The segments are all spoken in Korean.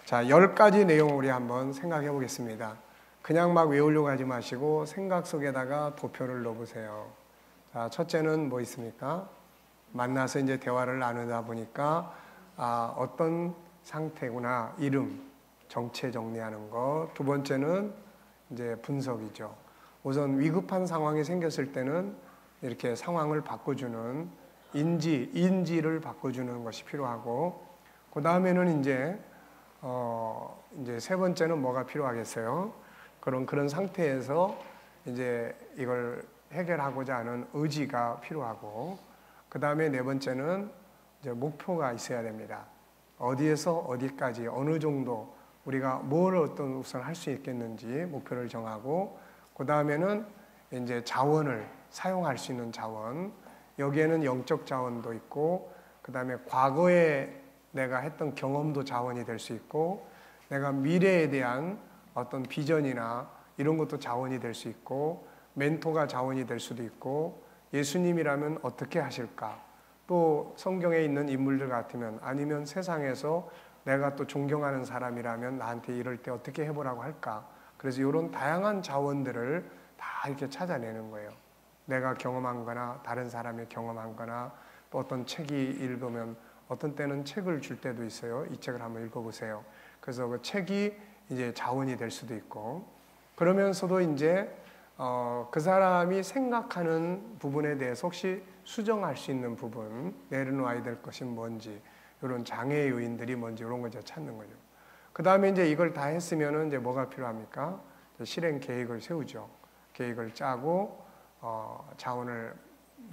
자, 10가지 내용을 우리 한번 생각해 보겠습니다. 그냥 막 외우려고 하지 마시고 생각 속에다가 도표를 넣어보세요. 자, 첫째는 뭐 있습니까? 만나서 이제 대화를 나누다 보니까 어떤 상태구나, 이름, 정체 정리하는 거. 두 번째는 이제 분석이죠. 우선 위급한 상황이 생겼을 때는 이렇게 상황을 바꿔주는 인지를 바꿔주는 것이 필요하고, 그 다음에는 이제 세 번째는 뭐가 필요하겠어요? 그런 상태에서 이제 이걸 해결하고자 하는 의지가 필요하고, 그 다음에 네 번째는 이제 목표가 있어야 됩니다. 어디에서 어디까지, 어느 정도 우리가 뭘 어떤 우선 할 수 있겠는지 목표를 정하고, 그 다음에는 이제 자원을 사용할 수 있는 자원, 여기에는 영적 자원도 있고, 그 다음에 과거에 내가 했던 경험도 자원이 될 수 있고, 내가 미래에 대한 어떤 비전이나 이런 것도 자원이 될 수 있고, 멘토가 자원이 될 수도 있고, 예수님이라면 어떻게 하실까? 또 성경에 있는 인물들 같으면, 아니면 세상에서 내가 또 존경하는 사람이라면 나한테 이럴 때 어떻게 해보라고 할까? 그래서 이런 다양한 자원들을 다 이렇게 찾아내는 거예요. 내가 경험한 거나 다른 사람이 경험한 거나, 또 어떤 책이 읽으면 어떤 때는 책을 줄 때도 있어요. 이 책을 한번 읽어보세요. 그래서 그 책이 이제 자원이 될 수도 있고, 그러면서도 이제 그 사람이 생각하는 부분에 대해서 혹시 수정할 수 있는 부분, 내려놓아야 될 것이 뭔지, 이런 장애 요인들이 뭔지 이런 걸 이제 찾는 거죠. 그 다음에 이제 이걸 다 했으면은 이제 뭐가 필요합니까? 실행 계획을 세우죠. 계획을 짜고 자원을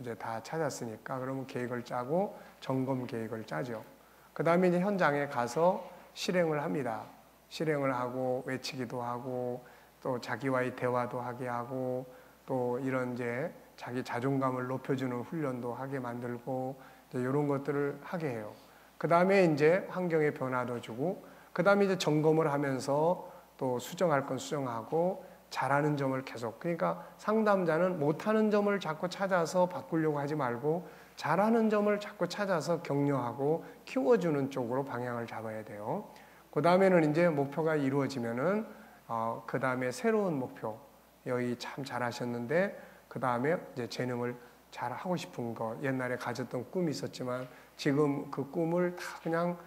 이제 다 찾았으니까 그러면 계획을 짜고 점검 계획을 짜죠. 그 다음에 이제 현장에 가서 실행을 합니다. 실행을 하고 외치기도 하고, 또 자기와의 대화도 하게 하고, 또 이런 이제 자기 자존감을 높여주는 훈련도 하게 만들고, 이제 이런 것들을 하게 해요. 그 다음에 이제 환경의 변화도 주고, 그 다음에 이제 점검을 하면서 또 수정할 건 수정하고, 잘하는 점을 계속, 그러니까 상담자는 못하는 점을 자꾸 찾아서 바꾸려고 하지 말고 잘하는 점을 자꾸 찾아서 격려하고 키워주는 쪽으로 방향을 잡아야 돼요. 그 다음에는 이제 목표가 이루어지면은 그 다음에 새로운 목표, 여기 참 잘하셨는데 그 다음에 이제 재능을 잘 하고 싶은 거, 옛날에 가졌던 꿈이 있었지만 지금 그 꿈을 다 그냥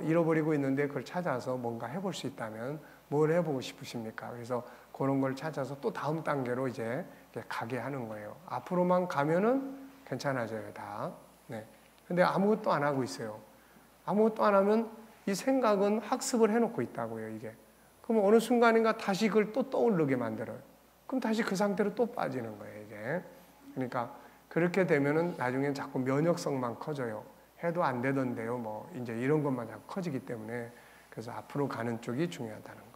잃어버리고 있는데 그걸 찾아서 뭔가 해볼 수 있다면 뭘 해보고 싶으십니까? 그래서 그런 걸 찾아서 또 다음 단계로 이제 가게 하는 거예요. 앞으로만 가면은 괜찮아져요, 다. 네. 근데 아무것도 안 하고 있어요. 아무것도 안 하면 이 생각은 학습을 해놓고 있다고요, 이게. 그럼 어느 순간인가 다시 그걸 또 떠오르게 만들어요. 그럼 다시 그 상태로 또 빠지는 거예요, 이게. 그러니까 그렇게 되면은 나중엔 자꾸 면역성만 커져요. 해도 안 되던데요, 뭐, 이제 이런 것만 자꾸 커지기 때문에. 그래서 앞으로 가는 쪽이 중요하다는 거.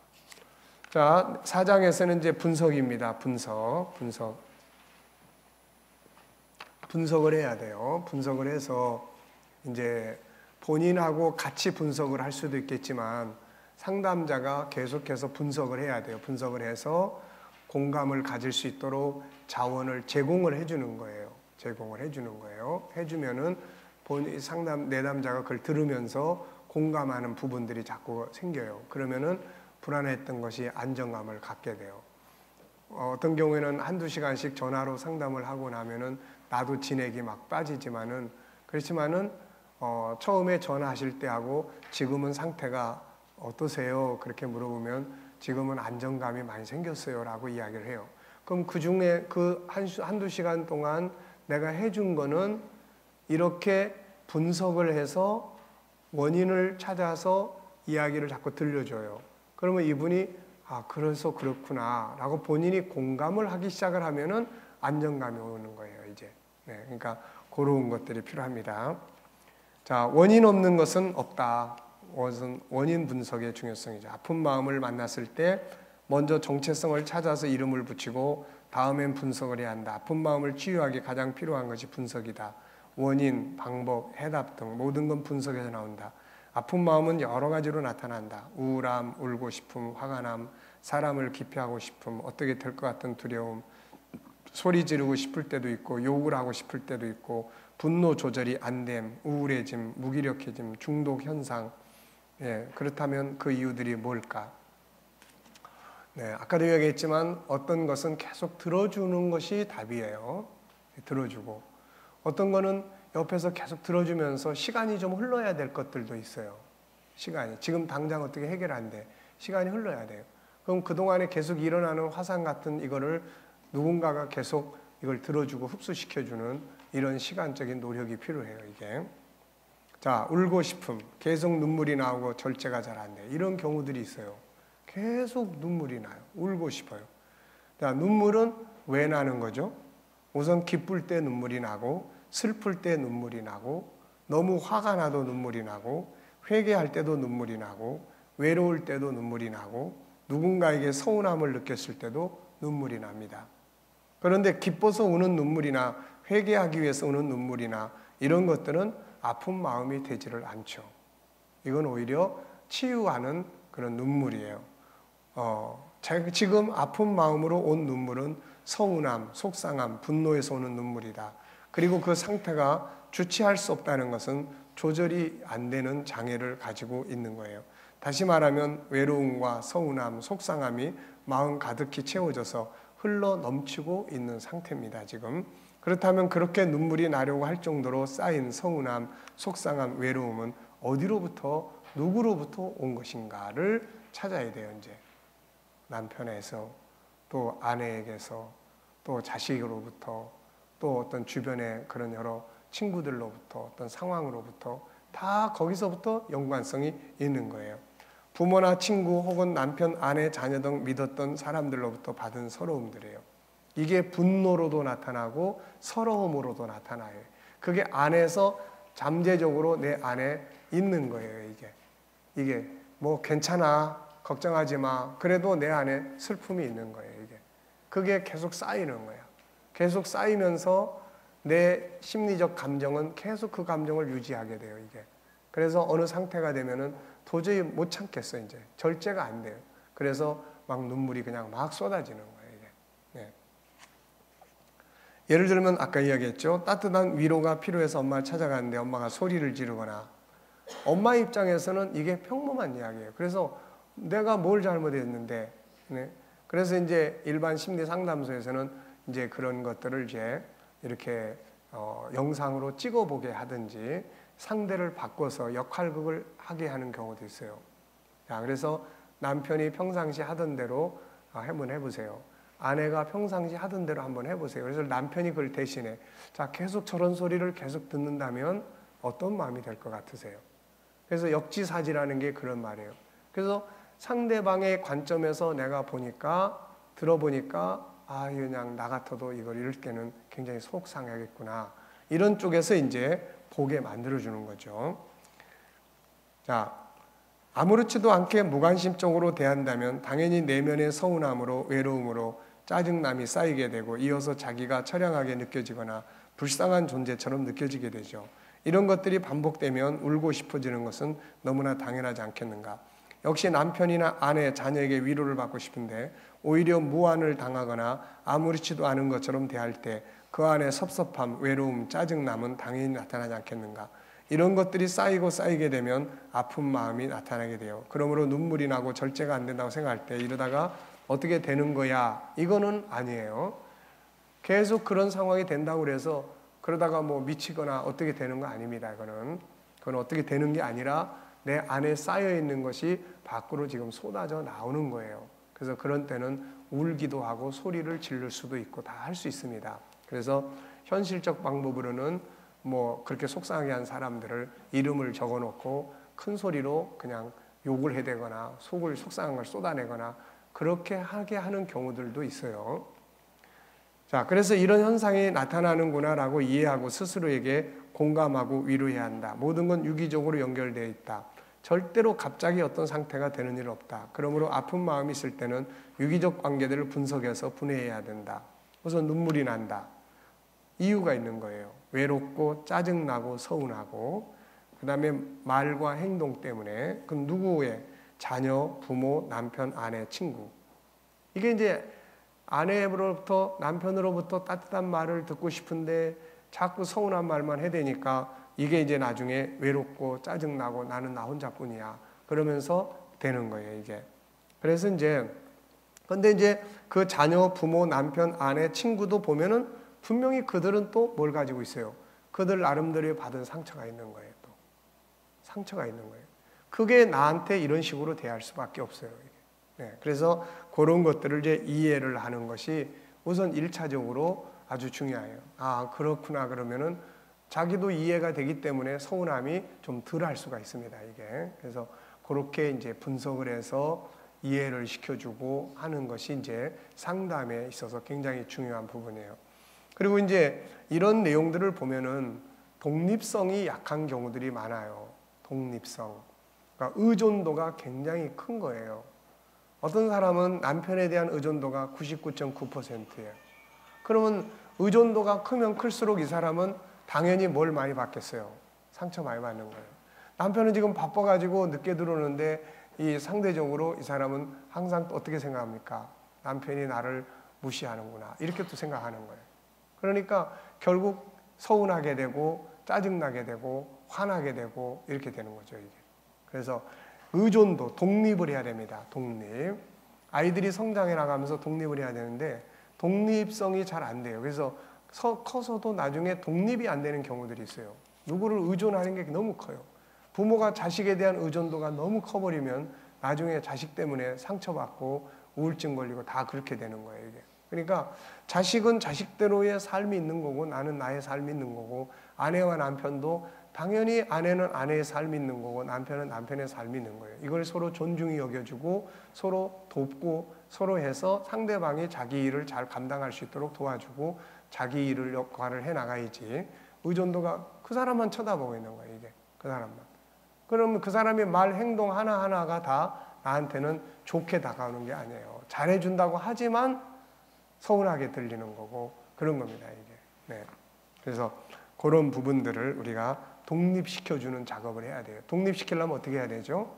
자, 4장에서는 이제 분석입니다. 분석을 해야 돼요. 분석을 해서 이제 본인하고 같이 분석을 할 수도 있겠지만 상담자가 계속해서 분석을 해야 돼요. 분석을 해서 공감을 가질 수 있도록 자원을 제공을 해주는 거예요. 해주면은 내담자가 그걸 들으면서 공감하는 부분들이 자꾸 생겨요. 그러면은 불안했던 것이 안정감을 갖게 돼요. 어떤 경우에는 한두 시간씩 전화로 상담을 하고 나면은 나도 진액이 막 빠지지만은, 그렇지만은 처음에 전화하실 때하고 지금은 상태가 어떠세요? 그렇게 물어보면 지금은 안정감이 많이 생겼어요 라고 이야기를 해요. 그럼 그 중에 그 한두 시간 동안 내가 해준 거는 이렇게 분석을 해서 원인을 찾아서 이야기를 자꾸 들려줘요. 그러면 이분이 그래서 그렇구나 라고 본인이 공감을 하기 시작을 하면은 안정감이 오는 거예요, 이제. 네, 그러니까 그런 것들이 필요합니다. 자, 원인 없는 것은 없다. 원인 분석의 중요성이죠. 아픈 마음을 만났을 때 먼저 정체성을 찾아서 이름을 붙이고 다음엔 분석을 해야 한다. 아픈 마음을 치유하기 가장 필요한 것이 분석이다. 원인, 방법, 해답 등 모든 건 분석에서 나온다. 아픈 마음은 여러 가지로 나타난다. 우울함, 울고 싶음, 화가 남, 사람을 기피하고 싶음, 어떻게 될 것 같은 두려움, 소리 지르고 싶을 때도 있고 욕을 하고 싶을 때도 있고 분노 조절이 안 됨, 우울해짐, 무기력해짐, 중독 현상, 예, 그렇다면 그 이유들이 뭘까? 네, 아까도 이야기했지만 어떤 것은 계속 들어주는 것이 답이에요. 들어주고 어떤 거는 옆에서 계속 들어주면서 시간이 좀 흘러야 될 것들도 있어요. 시간이 지금 당장 어떻게 해결 안 돼. 시간이 흘러야 돼요. 그럼 그동안에 계속 일어나는 화상 같은 이거를 누군가가 계속 이걸 들어주고 흡수시켜주는 이런 시간적인 노력이 필요해요. 이게. 자, 울고 싶음, 계속 눈물이 나오고 절제가 잘 안 돼. 이런 경우들이 있어요. 계속 눈물이 나요. 울고 싶어요. 자, 눈물은 왜 나는 거죠? 우선 기쁠 때 눈물이 나고, 슬플 때 눈물이 나고, 너무 화가 나도 눈물이 나고, 회개할 때도 눈물이 나고, 외로울 때도 눈물이 나고, 누군가에게 서운함을 느꼈을 때도 눈물이 납니다. 그런데 기뻐서 우는 눈물이나 회개하기 위해서 우는 눈물이나 이런 것들은 아픈 마음이 되지를 않죠. 이건 오히려 치유하는 그런 눈물이에요. 지금 아픈 마음으로 온 눈물은 서운함, 속상함, 분노에서 오는 눈물이다. 그리고 그 상태가 주체할 수 없다는 것은 조절이 안 되는 장애를 가지고 있는 거예요. 다시 말하면 외로움과 서운함, 속상함이 마음 가득히 채워져서 흘러 넘치고 있는 상태입니다, 지금. 그렇다면 그렇게 눈물이 나려고 할 정도로 쌓인 서운함, 속상함, 외로움은 어디로부터, 누구로부터 온 것인가를 찾아야 돼요, 이제. 남편에서, 또 아내에게서, 또 자식으로부터, 또 어떤 주변의 그런 여러 친구들로부터, 어떤 상황으로부터, 다 거기서부터 연관성이 있는 거예요. 부모나 친구 혹은 남편, 아내, 자녀 등 믿었던 사람들로부터 받은 서러움들이에요. 이게 분노로도 나타나고 서러움으로도 나타나요. 그게 안에서 잠재적으로 내 안에 있는 거예요. 이게 뭐 괜찮아, 걱정하지 마. 그래도 내 안에 슬픔이 있는 거예요. 그게 계속 쌓이는 거예요. 계속 쌓이면서 내 심리적 감정은 계속 그 감정을 유지하게 돼요. 그래서 어느 상태가 되면은 도저히 못 참겠어. 이제 절제가 안 돼요. 그래서 막 눈물이 그냥 막 쏟아지는 거예요. 네. 예를 들면 아까 이야기했죠. 따뜻한 위로가 필요해서 엄마를 찾아가는데 엄마가 소리를 지르거나, 엄마 입장에서는 이게 평범한 이야기예요. 그래서 내가 뭘 잘못했는데, 네. 그래서 이제 일반 심리 상담소에서는 이제 그런 것들을 이제 이렇게 영상으로 찍어보게 하든지 상대를 바꿔서 역할극을 하게 하는 경우도 있어요. 자, 그래서 남편이 평상시 하던 대로 한번 해보세요. 아내가 평상시 하던 대로 한번 해보세요. 그래서 남편이 그걸 대신해. 자, 계속 저런 소리를 계속 듣는다면 어떤 마음이 될 것 같으세요? 그래서 역지사지라는 게 그런 말이에요. 그래서 상대방의 관점에서 내가 보니까, 들어보니까, 그냥 나 같아도 이걸 이럴 때는 굉장히 속상하겠구나. 이런 쪽에서 이제 보게 만들어주는 거죠. 자, 아무렇지도 않게 무관심적으로 대한다면 당연히 내면의 서운함으로, 외로움으로 짜증남이 쌓이게 되고 이어서 자기가 처량하게 느껴지거나 불쌍한 존재처럼 느껴지게 되죠. 이런 것들이 반복되면 울고 싶어지는 것은 너무나 당연하지 않겠는가. 역시 남편이나 아내, 자녀에게 위로를 받고 싶은데 오히려 무안을 당하거나 아무렇지도 않은 것처럼 대할 때 그 안에 섭섭함, 외로움, 짜증남은 당연히 나타나지 않겠는가. 이런 것들이 쌓이고 쌓이게 되면 아픈 마음이 나타나게 돼요. 그러므로 눈물이 나고 절제가 안 된다고 생각할 때 이러다가 어떻게 되는 거야? 이거는 아니에요. 계속 그런 상황이 된다고 그래서 그러다가 뭐 미치거나 어떻게 되는 거 아닙니다. 그건 어떻게 되는 게 아니라 내 안에 쌓여 있는 것이 밖으로 지금 쏟아져 나오는 거예요. 그래서 그런 때는 울기도 하고 소리를 지를 수도 있고 다 할 수 있습니다. 그래서 현실적 방법으로는 뭐 그렇게 속상하게 한 사람들을 이름을 적어놓고 큰 소리로 그냥 욕을 해대거나 속상한 걸 쏟아내거나 그렇게 하게 하는 경우들도 있어요. 자, 그래서 이런 현상이 나타나는구나라고 이해하고 스스로에게 공감하고 위로해야 한다. 모든 건 유기적으로 연결되어 있다. 절대로 갑자기 어떤 상태가 되는 일 없다. 그러므로 아픈 마음이 있을 때는 유기적 관계들을 분석해서 분해해야 된다. 우선 눈물이 난다. 이유가 있는 거예요. 외롭고 짜증나고 서운하고 그 다음에 말과 행동 때문에 그 누구의 자녀, 부모, 남편, 아내, 친구 이게 이제 아내로부터 남편으로부터 따뜻한 말을 듣고 싶은데 자꾸 서운한 말만 해대니까 이게 이제 나중에 외롭고 짜증나고 나는 나 혼자뿐이야. 그러면서 되는 거예요, 이게. 그래서 근데 이제 그 자녀, 부모, 남편, 아내, 친구도 보면은 분명히 그들은 또 뭘 가지고 있어요? 그들 나름대로 받은 상처가 있는 거예요, 또. 상처가 있는 거예요. 그게 나한테 이런 식으로 대할 수밖에 없어요, 이게. 네, 그래서 그런 것들을 이제 이해를 하는 것이 우선 1차적으로 아주 중요해요. 아, 그렇구나. 그러면은 자기도 이해가 되기 때문에 서운함이 좀 덜 할 수가 있습니다, 이게. 그래서 그렇게 이제 분석을 해서 이해를 시켜주고 하는 것이 이제 상담에 있어서 굉장히 중요한 부분이에요. 그리고 이제 이런 내용들을 보면은 독립성이 약한 경우들이 많아요. 독립성. 그러니까 의존도가 굉장히 큰 거예요. 어떤 사람은 남편에 대한 의존도가 99.9%예요. 그러면 의존도가 크면 클수록 이 사람은 당연히 뭘 많이 받겠어요? 상처 많이 받는 거예요. 남편은 지금 바빠가지고 늦게 들어오는데 이 상대적으로 이 사람은 항상 또 어떻게 생각합니까? 남편이 나를 무시하는구나. 이렇게 또 생각하는 거예요. 그러니까 결국 서운하게 되고 짜증나게 되고 화나게 되고 이렇게 되는 거죠, 이게. 그래서 의존도, 독립을 해야 됩니다. 독립. 아이들이 성장해 나가면서 독립을 해야 되는데 독립성이 잘 안 돼요. 그래서 커서도 나중에 독립이 안 되는 경우들이 있어요. 누구를 의존하는 게 너무 커요. 부모가 자식에 대한 의존도가 너무 커버리면 나중에 자식 때문에 상처받고 우울증 걸리고 다 그렇게 되는 거예요, 이게. 그러니까 자식은 자식대로의 삶이 있는 거고 나는 나의 삶이 있는 거고 아내와 남편도 당연히 아내는 아내의 삶이 있는 거고 남편은 남편의 삶이 있는 거예요. 이걸 서로 존중히 여겨주고 서로 돕고 서로 해서 상대방이 자기 일을 잘 감당할 수 있도록 도와주고 자기 일을 역할을 해나가야지 의존도가 그 사람만 쳐다보고 있는 거예요, 이게. 그 사람만. 그러면 그 사람의 말, 행동 하나하나가 다 나한테는 좋게 다가오는 게 아니에요. 잘해준다고 하지만 서운하게 들리는 거고 그런 겁니다, 이게. 네. 그래서 그런 부분들을 우리가 독립시켜주는 작업을 해야 돼요. 독립시키려면 어떻게 해야 되죠?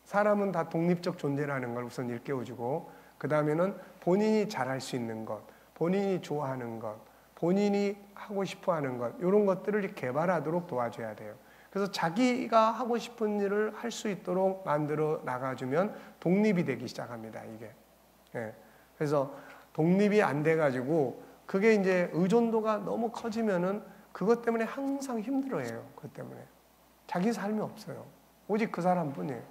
사람은 다 독립적 존재라는 걸 우선 일깨워주고 그 다음에는 본인이 잘할 수 있는 것, 본인이 좋아하는 것, 본인이 하고 싶어하는 것 이런 것들을 개발하도록 도와줘야 돼요. 그래서 자기가 하고 싶은 일을 할 수 있도록 만들어 나가주면 독립이 되기 시작합니다, 이게. 예. 그래서 독립이 안 돼가지고 그게 이제 의존도가 너무 커지면은 그것 때문에 항상 힘들어해요. 그것 때문에. 자기 삶이 없어요. 오직 그 사람뿐이에요.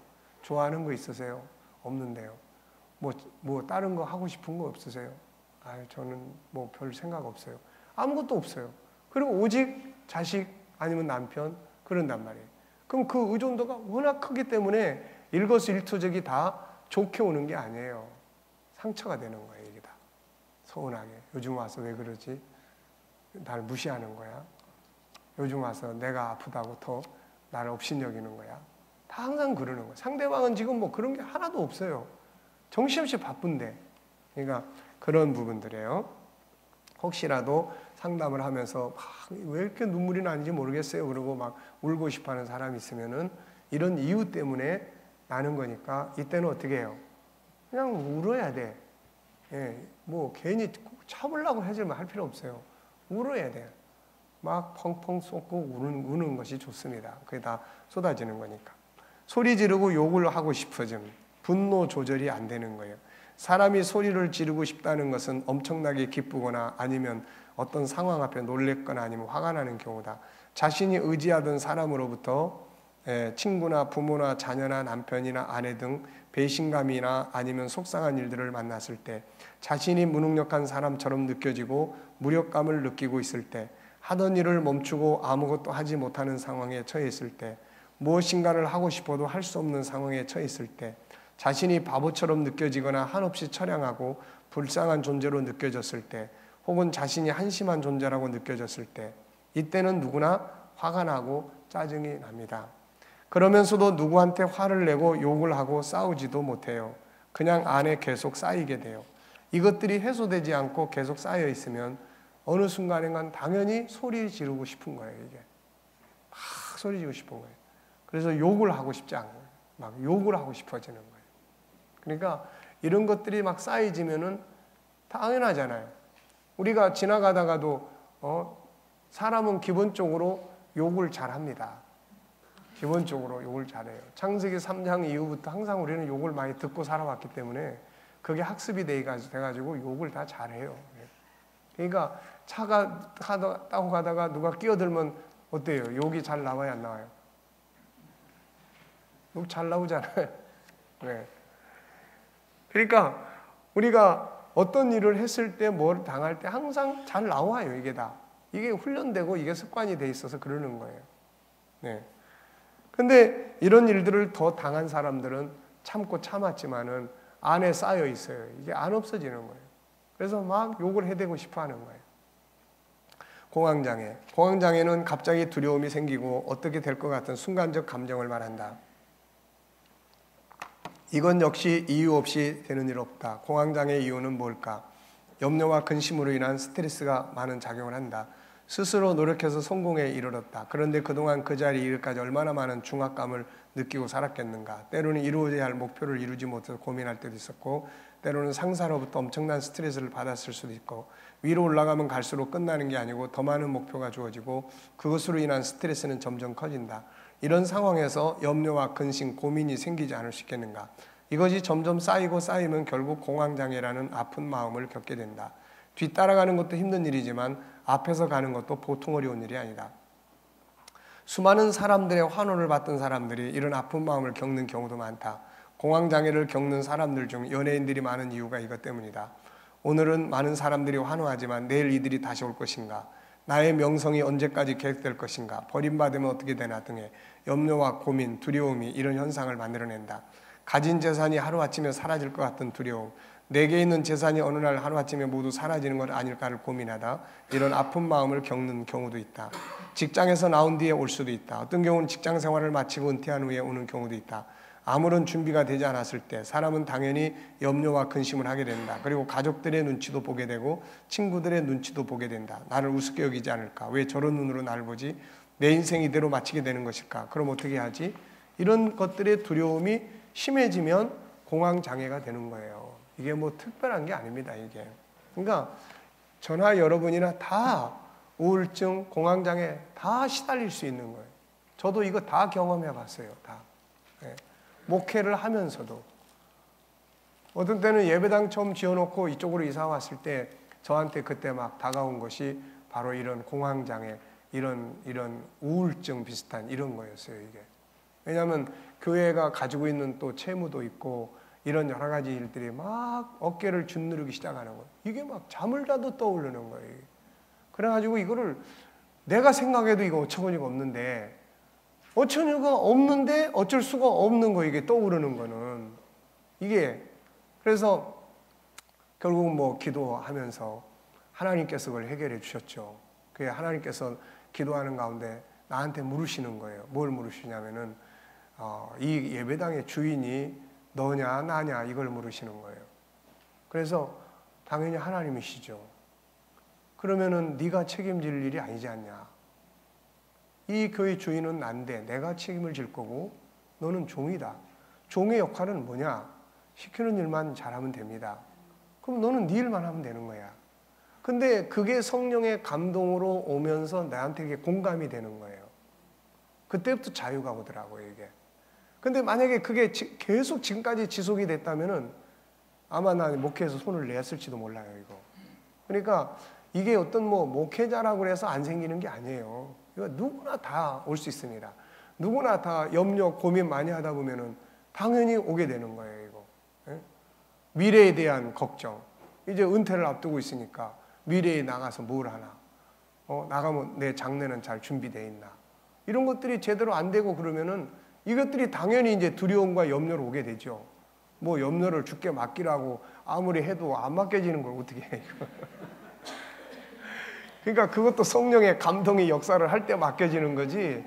좋아하는 거 있으세요? 없는데요. 뭐 다른 거 하고 싶은 거 없으세요? 저는 뭐 별 생각 없어요. 아무것도 없어요. 그리고 오직 자식 아니면 남편 그런단 말이에요. 그럼 그 의존도가 워낙 크기 때문에 일거수일투족이 다 좋게 오는 게 아니에요. 상처가 되는 거예요, 이게 다. 서운하게. 요즘 와서 왜 그러지? 날 무시하는 거야. 요즘 와서 내가 아프다고 더 나를 업신여기는 거야. 다 항상 그러는 거예요. 상대방은 지금 뭐 그런 게 하나도 없어요. 정신없이 바쁜데. 그러니까 그런 부분들이에요. 혹시라도 상담을 하면서 왜 이렇게 눈물이 나는지 모르겠어요. 그러고 막 울고 싶어 하는 사람이 있으면은 이런 이유 때문에 나는 거니까 이때는 어떻게 해요? 그냥 울어야 돼. 예, 뭐 괜히 참으려고 하지만 할 필요 없어요. 울어야 돼. 막 펑펑 쏟고 우는 것이 좋습니다. 그게 다 쏟아지는 거니까. 소리 지르고 욕을 하고 싶어지면 분노 조절이 안 되는 거예요. 사람이 소리를 지르고 싶다는 것은 엄청나게 기쁘거나 아니면 어떤 상황 앞에 놀랬거나 아니면 화가 나는 경우다. 자신이 의지하던 사람으로부터 친구나 부모나 자녀나 남편이나 아내 등 배신감이나 아니면 속상한 일들을 만났을 때 자신이 무능력한 사람처럼 느껴지고 무력감을 느끼고 있을 때 하던 일을 멈추고 아무것도 하지 못하는 상황에 처해 있을 때 무엇인가를 하고 싶어도 할 수 없는 상황에 처해 있을 때 자신이 바보처럼 느껴지거나 한없이 처량하고 불쌍한 존재로 느껴졌을 때 혹은 자신이 한심한 존재라고 느껴졌을 때 이때는 누구나 화가 나고 짜증이 납니다. 그러면서도 누구한테 화를 내고 욕을 하고 싸우지도 못해요. 그냥 안에 계속 쌓이게 돼요. 이것들이 해소되지 않고 계속 쌓여 있으면 어느 순간에는 당연히 소리 지르고 싶은 거예요, 이게. 막 소리 지르고 싶은 거예요. 그래서 욕을 하고 싶지 않은 거예요. 막 욕을 하고 싶어지는 거예요. 그러니까 이런 것들이 막 쌓여지면은 당연하잖아요. 우리가 지나가다가도 사람은 기본적으로 욕을 잘 합니다. 기본적으로 욕을 잘해요. 창세기 3장 이후부터 항상 우리는 욕을 많이 듣고 살아왔기 때문에 그게 학습이 돼가지고 욕을 다 잘해요. 그러니까 차가 타고 가다가 누가 끼어들면 어때요? 욕이 잘 나와요, 안 나와요? 욕 잘 나오잖아요. 네. 그러니까 우리가 어떤 일을 했을 때, 뭘 당할 때 항상 잘 나와요, 이게 다. 이게 훈련되고 이게 습관이 돼 있어서 그러는 거예요. 네. 근데 이런 일들을 더 당한 사람들은 참고 참았지만은 안에 쌓여 있어요. 이게 안 없어지는 거예요. 그래서 막 욕을 해대고 싶어 하는 거예요. 공황장애. 공황장애는 갑자기 두려움이 생기고 어떻게 될 것 같은 순간적 감정을 말한다. 이건 역시 이유 없이 되는 일 없다. 공황장애의 이유는 뭘까? 염려와 근심으로 인한 스트레스가 많은 작용을 한다. 스스로 노력해서 성공에 이르렀다. 그런데 그동안 그 자리에 이르기까지 얼마나 많은 중압감을 느끼고 살았겠는가. 때로는 이루어져야 할 목표를 이루지 못해서 고민할 때도 있었고, 때로는 상사로부터 엄청난 스트레스를 받았을 수도 있고, 위로 올라가면 갈수록 끝나는 게 아니고 더 많은 목표가 주어지고 그것으로 인한 스트레스는 점점 커진다. 이런 상황에서 염려와 근심, 고민이 생기지 않을 수 있겠는가. 이것이 점점 쌓이고 쌓이면 결국 공황장애라는 아픈 마음을 겪게 된다. 뒤따라가는 것도 힘든 일이지만 앞에서 가는 것도 보통 어려운 일이 아니다. 수많은 사람들의 환호를 받던 사람들이 이런 아픈 마음을 겪는 경우도 많다. 공황장애를 겪는 사람들 중 연예인들이 많은 이유가 이것 때문이다. 오늘은 많은 사람들이 환호하지만 내일 이들이 다시 올 것인가? 나의 명성이 언제까지 계획될 것인가? 버림받으면 어떻게 되나 등의 염려와 고민, 두려움이 이런 현상을 만들어낸다. 가진 재산이 하루아침에 사라질 것 같은 두려움, 내게 있는 재산이 어느 날 하루아침에 모두 사라지는 것 아닐까를 고민하다 이런 아픈 마음을 겪는 경우도 있다. 직장에서 나온 뒤에 올 수도 있다. 어떤 경우는 직장 생활을 마치고 은퇴한 후에 오는 경우도 있다. 아무런 준비가 되지 않았을 때 사람은 당연히 염려와 근심을 하게 된다. 그리고 가족들의 눈치도 보게 되고 친구들의 눈치도 보게 된다. 나를 우습게 여기지 않을까? 왜 저런 눈으로 나를 보지? 내 인생 이대로 마치게 되는 것일까? 그럼 어떻게 하지? 이런 것들의 두려움이 심해지면 공황장애가 되는 거예요. 이게 뭐 특별한 게 아닙니다, 이게. 그러니까 저나 여러분이나 다 우울증, 공황장애 다 시달릴 수 있는 거예요. 저도 이거 다 경험해 봤어요, 다. 네. 목회를 하면서도. 어떤 때는 예배당 처음 지어놓고 이쪽으로 이사 왔을 때 저한테 그때 막 다가온 것이 바로 이런 공황장애, 이런 우울증 비슷한 이런 거였어요, 이게. 왜냐하면 교회가 가지고 있는 또 채무도 있고 이런 여러 가지 일들이 막 어깨를 짓누르기 시작하는 거예요. 이게 막 잠을 자도 떠오르는 거예요. 그래가지고 이거를 내가 생각해도 이거 어처구니가 없는데 어처구니가 없는데 어쩔 수가 없는 거예요. 이게 떠오르는 거는. 이게 그래서 결국 뭐 기도하면서 하나님께서 그걸 해결해 주셨죠. 그게 하나님께서 기도하는 가운데 나한테 물으시는 거예요. 뭘 물으시냐면은 이 예배당의 주인이 너냐 나냐 이걸 물으시는 거예요. 그래서 당연히 하나님이시죠. 그러면은 네가 책임질 일이 아니지 않냐. 이 교회 주인은 난데 내가 책임을 질 거고 너는 종이다. 종의 역할은 뭐냐? 시키는 일만 잘하면 됩니다. 그럼 너는 네 일만 하면 되는 거야. 근데 그게 성령의 감동으로 오면서 나한테 이게 공감이 되는 거예요. 그때부터 자유가 오더라고요, 이게. 근데 만약에 그게 계속 지금까지 지속이 됐다면은 아마 난 목회에서 손을 냈을지도 몰라요, 이거. 그러니까 이게 어떤 뭐 목회자라고 해서 안 생기는 게 아니에요. 이거 누구나 다 올 수 있습니다. 누구나 다 염려, 고민 많이 하다 보면은 당연히 오게 되는 거예요, 이거. 예? 미래에 대한 걱정. 이제 은퇴를 앞두고 있으니까 미래에 나가서 뭘 하나. 나가면 내 장래는 잘 준비되어 있나. 이런 것들이 제대로 안 되고 그러면은 이것들이 당연히 이제 두려움과 염려로 오게 되죠. 뭐 염려를 주께 맡기라고 아무리 해도 안 맡겨지는 걸 어떻게 해. 그러니까 그것도 성령의 감동의 역사를 할 때 맡겨지는 거지.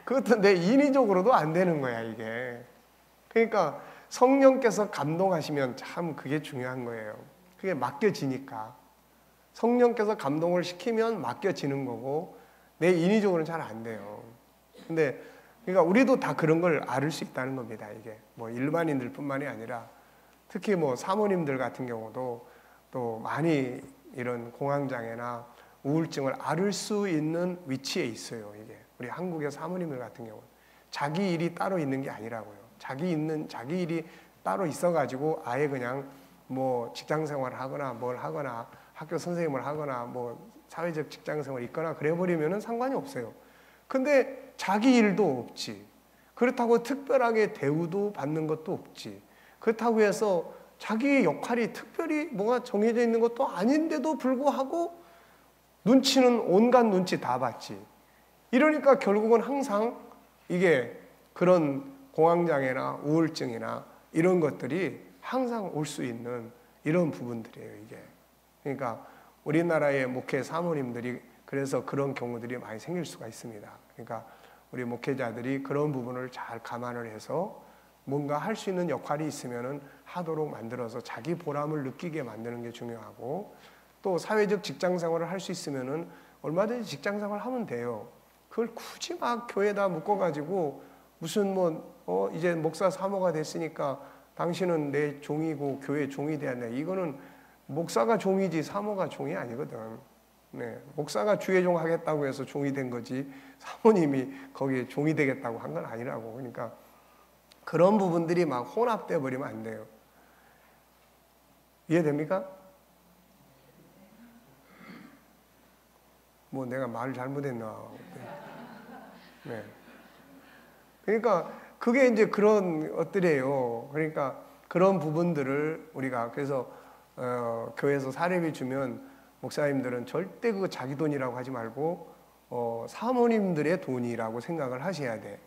그것도 내 인위적으로도 안 되는 거야, 이게. 그러니까 성령께서 감동하시면 참 그게 중요한 거예요. 그게 맡겨지니까. 성령께서 감동을 시키면 맡겨지는 거고 내 인위적으로는 잘 안 돼요. 근데 그러니까 우리도 다 그런 걸 앓을 수 있다는 겁니다. 이게 뭐 일반인들뿐만이 아니라 특히 뭐 사모님들 같은 경우도 또 많이 이런 공황장애나 우울증을 앓을 수 있는 위치에 있어요. 이게 우리 한국의 사모님들 같은 경우 자기 일이 따로 있는 게 아니라고요. 자기 일이 따로 있어가지고 아예 그냥 뭐 직장 생활을 하거나 뭘 하거나 학교 선생님을 하거나 뭐 사회적 직장 생활을 있거나 그래버리면은 상관이 없어요. 근데 자기 일도 없지. 그렇다고 특별하게 대우도 받는 것도 없지. 그렇다고 해서 자기의 역할이 특별히 뭐가 정해져 있는 것도 아닌데도 불구하고 눈치는 온갖 눈치 다 봤지. 이러니까 결국은 항상 이게 그런 공황장애나 우울증이나 이런 것들이 항상 올 수 있는 이런 부분들이에요, 이게. 그러니까 우리나라의 목회 사모님들이 그래서 그런 경우들이 많이 생길 수가 있습니다. 그러니까 우리 목회자들이 그런 부분을 잘 감안을 해서 뭔가 할 수 있는 역할이 있으면은 하도록 만들어서 자기 보람을 느끼게 만드는 게 중요하고, 또 사회적 직장 생활을 할 수 있으면은 얼마든지 직장 생활을 하면 돼요. 그걸 굳이 막 교회에다 묶어가지고 무슨 이제 목사 사모가 됐으니까 당신은 내 종이고 교회 종이 돼야 돼. 이거는 목사가 종이지 사모가 종이 아니거든. 네, 목사가 주의 종 하겠다고 해서 종이 된 거지 사모님이 거기에 종이 되겠다고 한 건 아니라고. 그러니까 그런 부분들이 막 혼합돼 버리면 안 돼요. 이해됩니까? 뭐 내가 말을 잘못했나? 네. 그러니까 그게 이제 그런 것들이에요. 그러니까 그런 부분들을 우리가 그래서 교회에서 사례비 주면 목사님들은 절대 그거 자기 돈이라고 하지 말고 사모님들의 돈이라고 생각을 하셔야 돼.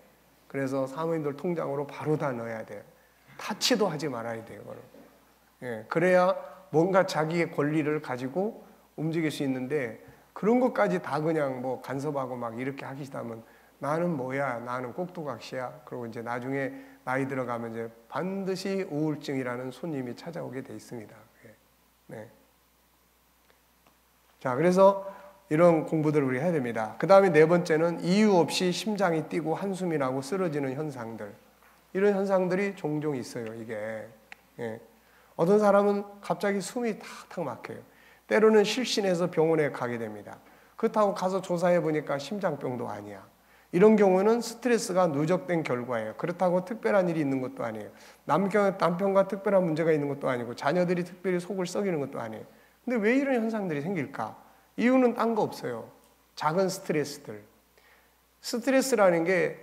그래서 사모님들 통장으로 바로 다 넣어야 돼. 타치도 하지 말아야 돼요. 예, 그래야 뭔가 자기의 권리를 가지고 움직일 수 있는데 그런 것까지 다 그냥 뭐 간섭하고 막 이렇게 하시다면 나는 뭐야? 나는 꼭두각시야. 그리고 이제 나중에 나이 들어가면 이제 반드시 우울증이라는 손님이 찾아오게 돼 있습니다. 네. 자, 그래서 이런 공부들을 우리 해야 됩니다. 그 다음에 네 번째는 이유 없이 심장이 뛰고 한숨이 나고 쓰러지는 현상들. 이런 현상들이 종종 있어요, 이게. 예. 어떤 사람은 갑자기 숨이 탁탁 막혀요. 때로는 실신해서 병원에 가게 됩니다. 그렇다고 가서 조사해 보니까 심장병도 아니야. 이런 경우는 스트레스가 누적된 결과예요. 그렇다고 특별한 일이 있는 것도 아니에요. 남편과 특별한 문제가 있는 것도 아니고 자녀들이 특별히 속을 썩이는 것도 아니에요. 근데 왜 이런 현상들이 생길까? 이유는 딴 거 없어요. 작은 스트레스들. 스트레스라는 게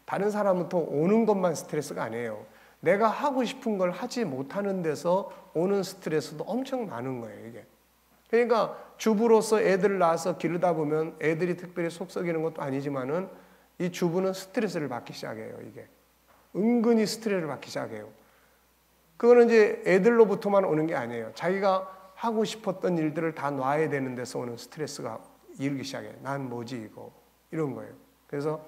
다른 사람부터 오는 것만 스트레스가 아니에요. 내가 하고 싶은 걸 하지 못하는 데서 오는 스트레스도 엄청 많은 거예요, 이게. 그러니까 주부로서 애들을 낳아서 기르다 보면 애들이 특별히 속 썩이는 것도 아니지만은 이 주부는 스트레스를 받기 시작해요, 이게. 은근히 스트레스를 받기 시작해요. 그거는 이제 애들로부터만 오는 게 아니에요. 자기가 하고 싶었던 일들을 다 놔야 되는 데서 오는 스트레스가 일기 시작해요. 난 뭐지 이거 이런 거예요. 그래서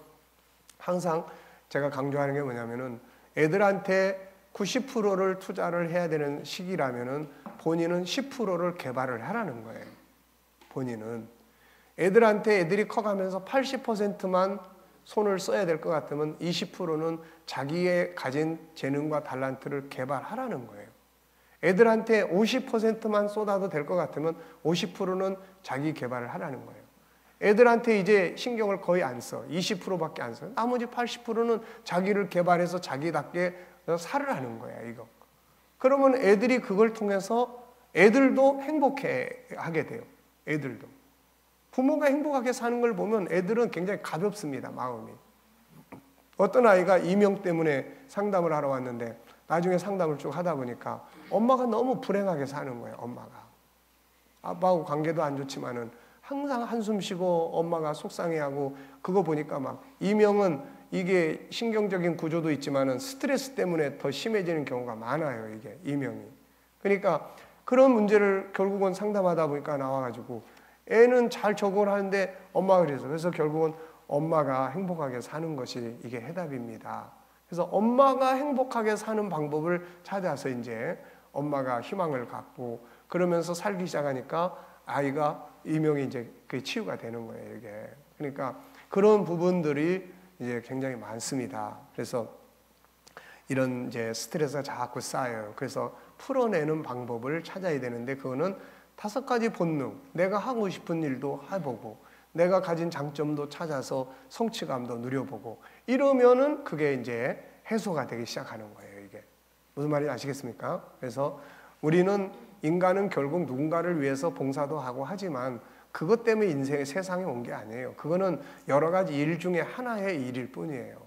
항상 제가 강조하는 게 뭐냐면은 애들한테 90%를 투자를 해야 되는 시기라면은 본인은 10%를 개발을 하라는 거예요. 본인은 애들한테 애들이 커가면서 80%만 손을 써야 될 것 같으면 20%는 자기의 가진 재능과 달란트를 개발하라는 거예요. 애들한테 50%만 쏟아도 될 것 같으면 50%는 자기 개발을 하라는 거예요. 애들한테 이제 신경을 거의 안 써. 20%밖에 안 써. 나머지 80%는 자기를 개발해서 자기답게 살을 하는 거야, 이거. 그러면 애들이 그걸 통해서 애들도 행복해 하게 돼요. 애들도. 부모가 행복하게 사는 걸 보면 애들은 굉장히 가볍습니다, 마음이. 어떤 아이가 이명 때문에 상담을 하러 왔는데 나중에 상담을 쭉 하다 보니까 엄마가 너무 불행하게 사는 거예요, 엄마가. 아빠하고 관계도 안 좋지만은 항상 한숨 쉬고 엄마가 속상해하고 그거 보니까 막 이명은 이게 신경적인 구조도 있지만은 스트레스 때문에 더 심해지는 경우가 많아요, 이게 이명이. 그러니까 그런 문제를 결국은 상담하다 보니까 나와가지고 애는 잘 적응을 하는데 엄마가 그래서 결국은 엄마가 행복하게 사는 것이 이게 해답입니다. 그래서 엄마가 행복하게 사는 방법을 찾아서 이제 엄마가 희망을 갖고 그러면서 살기 시작하니까 아이가 이명이 이제 그 치유가 되는 거예요, 이게. 그러니까 그런 부분들이 이제 굉장히 많습니다. 그래서 이런 이제 스트레스가 자꾸 쌓여요. 그래서 풀어내는 방법을 찾아야 되는데 그거는 5가지 본능. 내가 하고 싶은 일도 해보고 내가 가진 장점도 찾아서 성취감도 누려보고 이러면은 그게 이제 해소가 되기 시작하는 거예요. 이게 무슨 말인지 아시겠습니까? 그래서 우리는 인간은 결국 누군가를 위해서 봉사도 하고 하지만 그것 때문에 인생의 세상에 온 게 아니에요. 그거는 여러 가지 일 중에 하나의 일일 뿐이에요.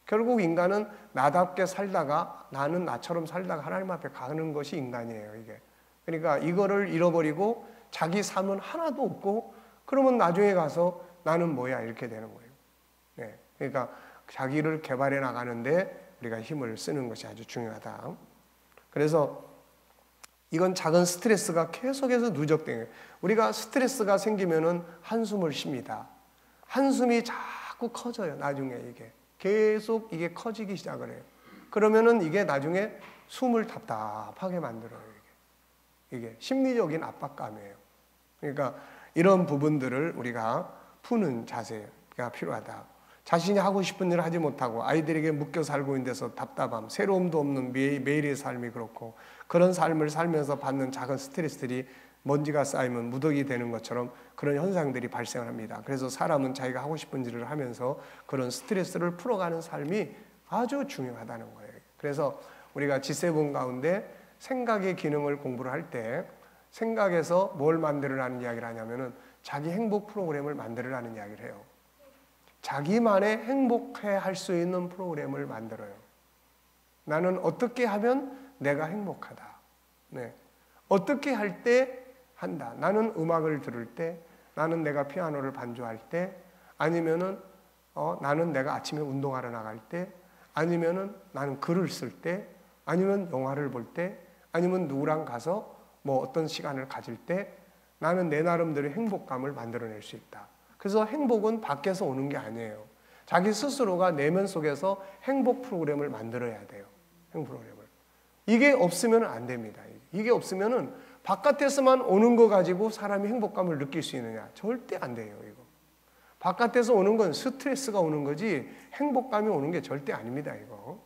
결국 인간은 나답게 살다가 나는 나처럼 살다가 하나님 앞에 가는 것이 인간이에요. 이게 그러니까 이거를 잃어버리고 자기 삶은 하나도 없고 그러면 나중에 가서 나는 뭐야 이렇게 되는 거예요. 네, 그러니까 자기를 개발해 나가는데 우리가 힘을 쓰는 것이 아주 중요하다. 그래서 이건 작은 스트레스가 계속해서 누적된 거예요. 우리가 스트레스가 생기면은 한숨을 쉽니다. 한숨이 자꾸 커져요. 나중에 이게 계속 이게 커지기 시작을 해요. 그러면은 이게 나중에 숨을 답답하게 만들어요. 이게 심리적인 압박감이에요. 그러니까 이런 부분들을 우리가 푸는 자세가 필요하다. 자신이 하고 싶은 일을 하지 못하고 아이들에게 묶여 살고 있는 데서 답답함, 새로움도 없는 매일의 삶이 그렇고 그런 삶을 살면서 받는 작은 스트레스들이 먼지가 쌓이면 무더기 되는 것처럼 그런 현상들이 발생을 합니다. 그래서 사람은 자기가 하고 싶은 일을 하면서 그런 스트레스를 풀어가는 삶이 아주 중요하다는 거예요. 그래서 우리가 G7 가운데 생각의 기능을 공부를 할 때 생각에서 뭘 만들으라는 이야기를 하냐면은 자기 행복 프로그램을 만들으라는 이야기를 해요. 자기만의 행복해 할 수 있는 프로그램을 만들어요. 나는 어떻게 하면 내가 행복하다. 네. 어떻게 할 때 한다. 나는 음악을 들을 때, 나는 내가 피아노를 반주할 때, 아니면은 나는 내가 아침에 운동하러 나갈 때, 아니면은 나는 글을 쓸 때, 아니면 영화를 볼 때, 아니면 누구랑 가서 뭐 어떤 시간을 가질 때 나는 내 나름대로 행복감을 만들어낼 수 있다. 그래서 행복은 밖에서 오는 게 아니에요. 자기 스스로가 내면 속에서 행복 프로그램을 만들어야 돼요. 행복 프로그램을. 이게 없으면 안 됩니다. 이게 없으면은 바깥에서만 오는 거 가지고 사람이 행복감을 느낄 수 있느냐? 절대 안 돼요, 이거. 바깥에서 오는 건 스트레스가 오는 거지 행복감이 오는 게 절대 아닙니다, 이거.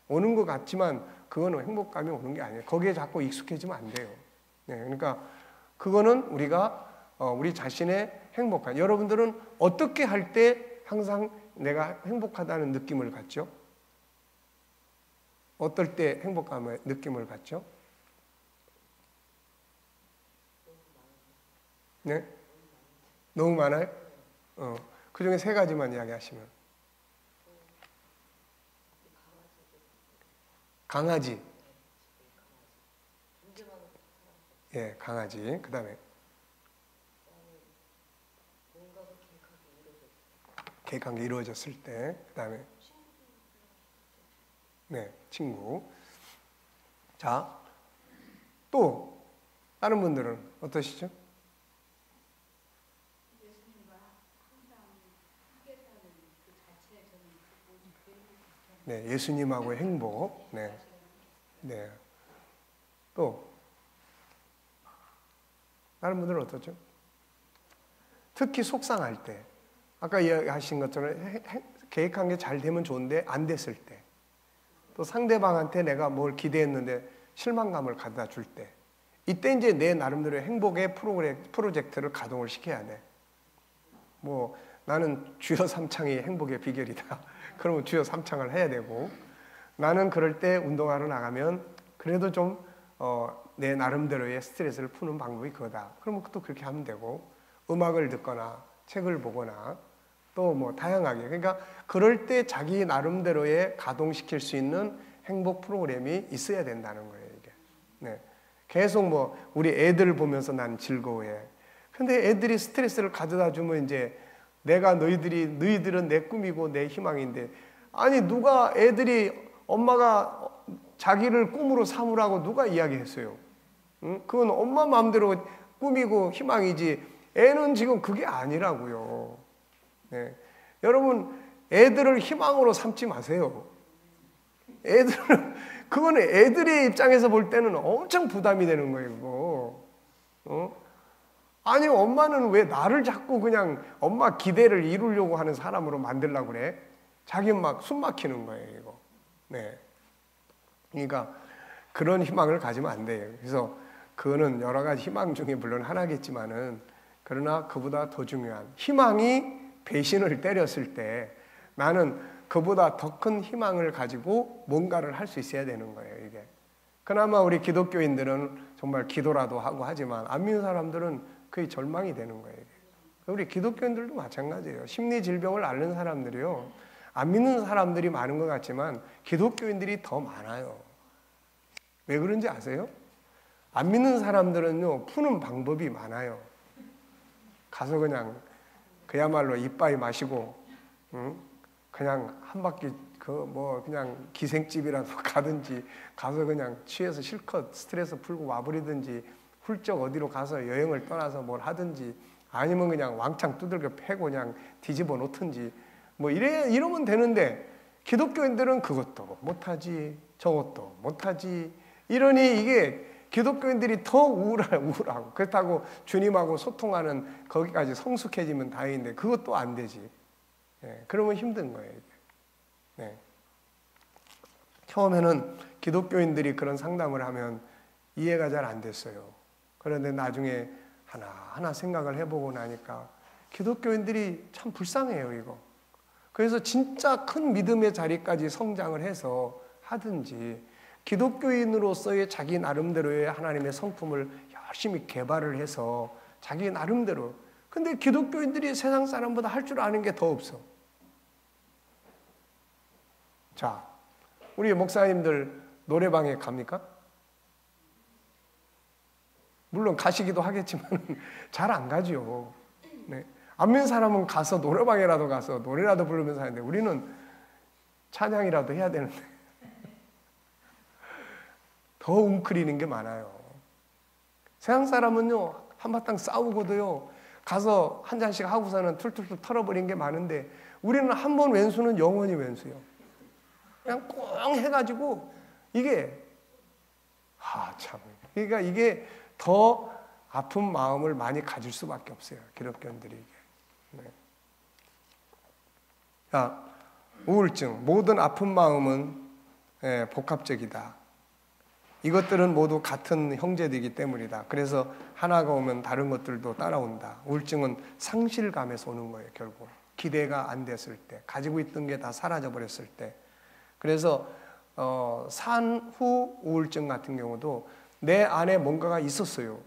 오는 것 같지만 그거는 행복감이 오는 게 아니에요. 거기에 자꾸 익숙해지면 안 돼요. 네, 그러니까 그거는 우리가 우리 자신의 행복한 여러분들은 어떻게 할 때 항상 내가 행복하다는 느낌을 갖죠? 어떨 때 행복감의 느낌을 갖죠? 네? 너무 많아요? 그 중에 세 가지만 이야기하시면. 강아지. 예, 강아지. 그 다음에 계획한 게 이루어졌을 때. 그 다음에 네, 친구. 자, 또 다른 분들은 어떠시죠? 네, 예수님하고의 행복. 네, 네. 또 다른 분들은 어떻죠? 특히 속상할 때, 아까 이야기하신 것처럼 계획한 게 잘 되면 좋은데 안 됐을 때, 또 상대방한테 내가 뭘 기대했는데 실망감을 가져다 줄 때, 이때 이제 내 나름대로 행복의 프로젝트를 가동을 시켜야 돼. 뭐 나는 주여 삼창이 행복의 비결이다. 그러면 주여 삼창을 해야 되고, 나는 그럴 때 운동하러 나가면 그래도 좀 내 나름대로의 스트레스를 푸는 방법이 그거다. 그러면 또 그렇게 하면 되고, 음악을 듣거나 책을 보거나 또 뭐 다양하게, 그러니까 그럴 때 자기 나름대로의 가동시킬 수 있는 행복 프로그램이 있어야 된다는 거예요, 이게. 네. 계속 뭐 우리 애들 보면서 난 즐거워해. 근데 애들이 스트레스를 가져다 주면 이제 내가 너희들은 내 꿈이고 내 희망인데, 아니 누가 애들이 엄마가 자기를 꿈으로 삼으라고 누가 이야기했어요? 응? 그건 엄마 마음대로 꿈이고 희망이지 애는 지금 그게 아니라고요. 네. 여러분 애들을 희망으로 삼지 마세요. 그거는 애들의 입장에서 볼 때는 엄청 부담이 되는 거예요, 그거. 아니 엄마는 왜 나를 자꾸 그냥 엄마 기대를 이루려고 하는 사람으로 만들려고 그래? 자기는 막 숨 막히는 거예요, 이거. 네. 그러니까 그런 희망을 가지면 안 돼요. 그래서 그거는 여러 가지 희망 중에 물론 하나겠지만은 그러나 그보다 더 중요한 희망이 배신을 때렸을 때 나는 그보다 더 큰 희망을 가지고 뭔가를 할 수 있어야 되는 거예요, 이게. 그나마 우리 기독교인들은 정말 기도라도 하고 하지만 안 믿는 사람들은 그게 절망이 되는 거예요. 이게. 우리 기독교인들도 마찬가지예요. 심리 질병을 앓는 사람들이요. 안 믿는 사람들이 많은 것 같지만 기독교인들이 더 많아요. 왜 그런지 아세요? 안 믿는 사람들은요, 푸는 방법이 많아요. 가서 그냥 그야말로 이빠이 마시고, 그냥 한 바퀴 그냥 기생집이라도 가든지 가서 그냥 취해서 실컷 스트레스 풀고 와버리든지 훌쩍 어디로 가서 여행을 떠나서 뭘 하든지 아니면 그냥 왕창 두들겨 패고 그냥 뒤집어 놓든지 뭐 이러면 되는데 기독교인들은 그것도 못하지 저것도 못하지 이러니 이게 기독교인들이 더 우울하고 그렇다고 주님하고 소통하는 거기까지 성숙해지면 다행인데 그것도 안 되지. 그러면 힘든 거예요. 네. 처음에는 기독교인들이 그런 상담을 하면 이해가 잘 안 됐어요. 그런데 나중에 하나하나 생각을 해보고 나니까 기독교인들이 참 불쌍해요, 이거. 그래서 진짜 큰 믿음의 자리까지 성장을 해서 하든지 기독교인으로서의 자기 나름대로의 하나님의 성품을 열심히 개발을 해서 자기 나름대로. 근데 기독교인들이 세상 사람보다 할 줄 아는 게 더 없어. 자, 우리 목사님들 노래방에 갑니까? 물론 가시기도 하겠지만 잘 안 가죠. 네. 안 믿는 사람은 가서 노래방이라도 가서 노래라도 부르면서 하는데 우리는 찬양이라도 해야 되는데 더 웅크리는 게 많아요. 세상 사람은요 한바탕 싸우고도요 가서 한 잔씩 하고서는 툴툴툴 털어버린 게 많은데 우리는 한 번 왼수는 영원히 왼수요. 그냥 꽁 해가지고 이게 참 그러니까 이게 더 아픈 마음을 많이 가질 수밖에 없어요. 기독교인들이 이게. 네. 자, 우울증 모든 아픈 마음은 복합적이다. 이것들은 모두 같은 형제들이기 때문이다. 그래서 하나가 오면 다른 것들도 따라온다. 우울증은 상실감에서 오는 거예요. 결국 기대가 안 됐을 때 가지고 있던 게 다 사라져 버렸을 때. 그래서 산후 우울증 같은 경우도 내 안에 뭔가가 있었어요.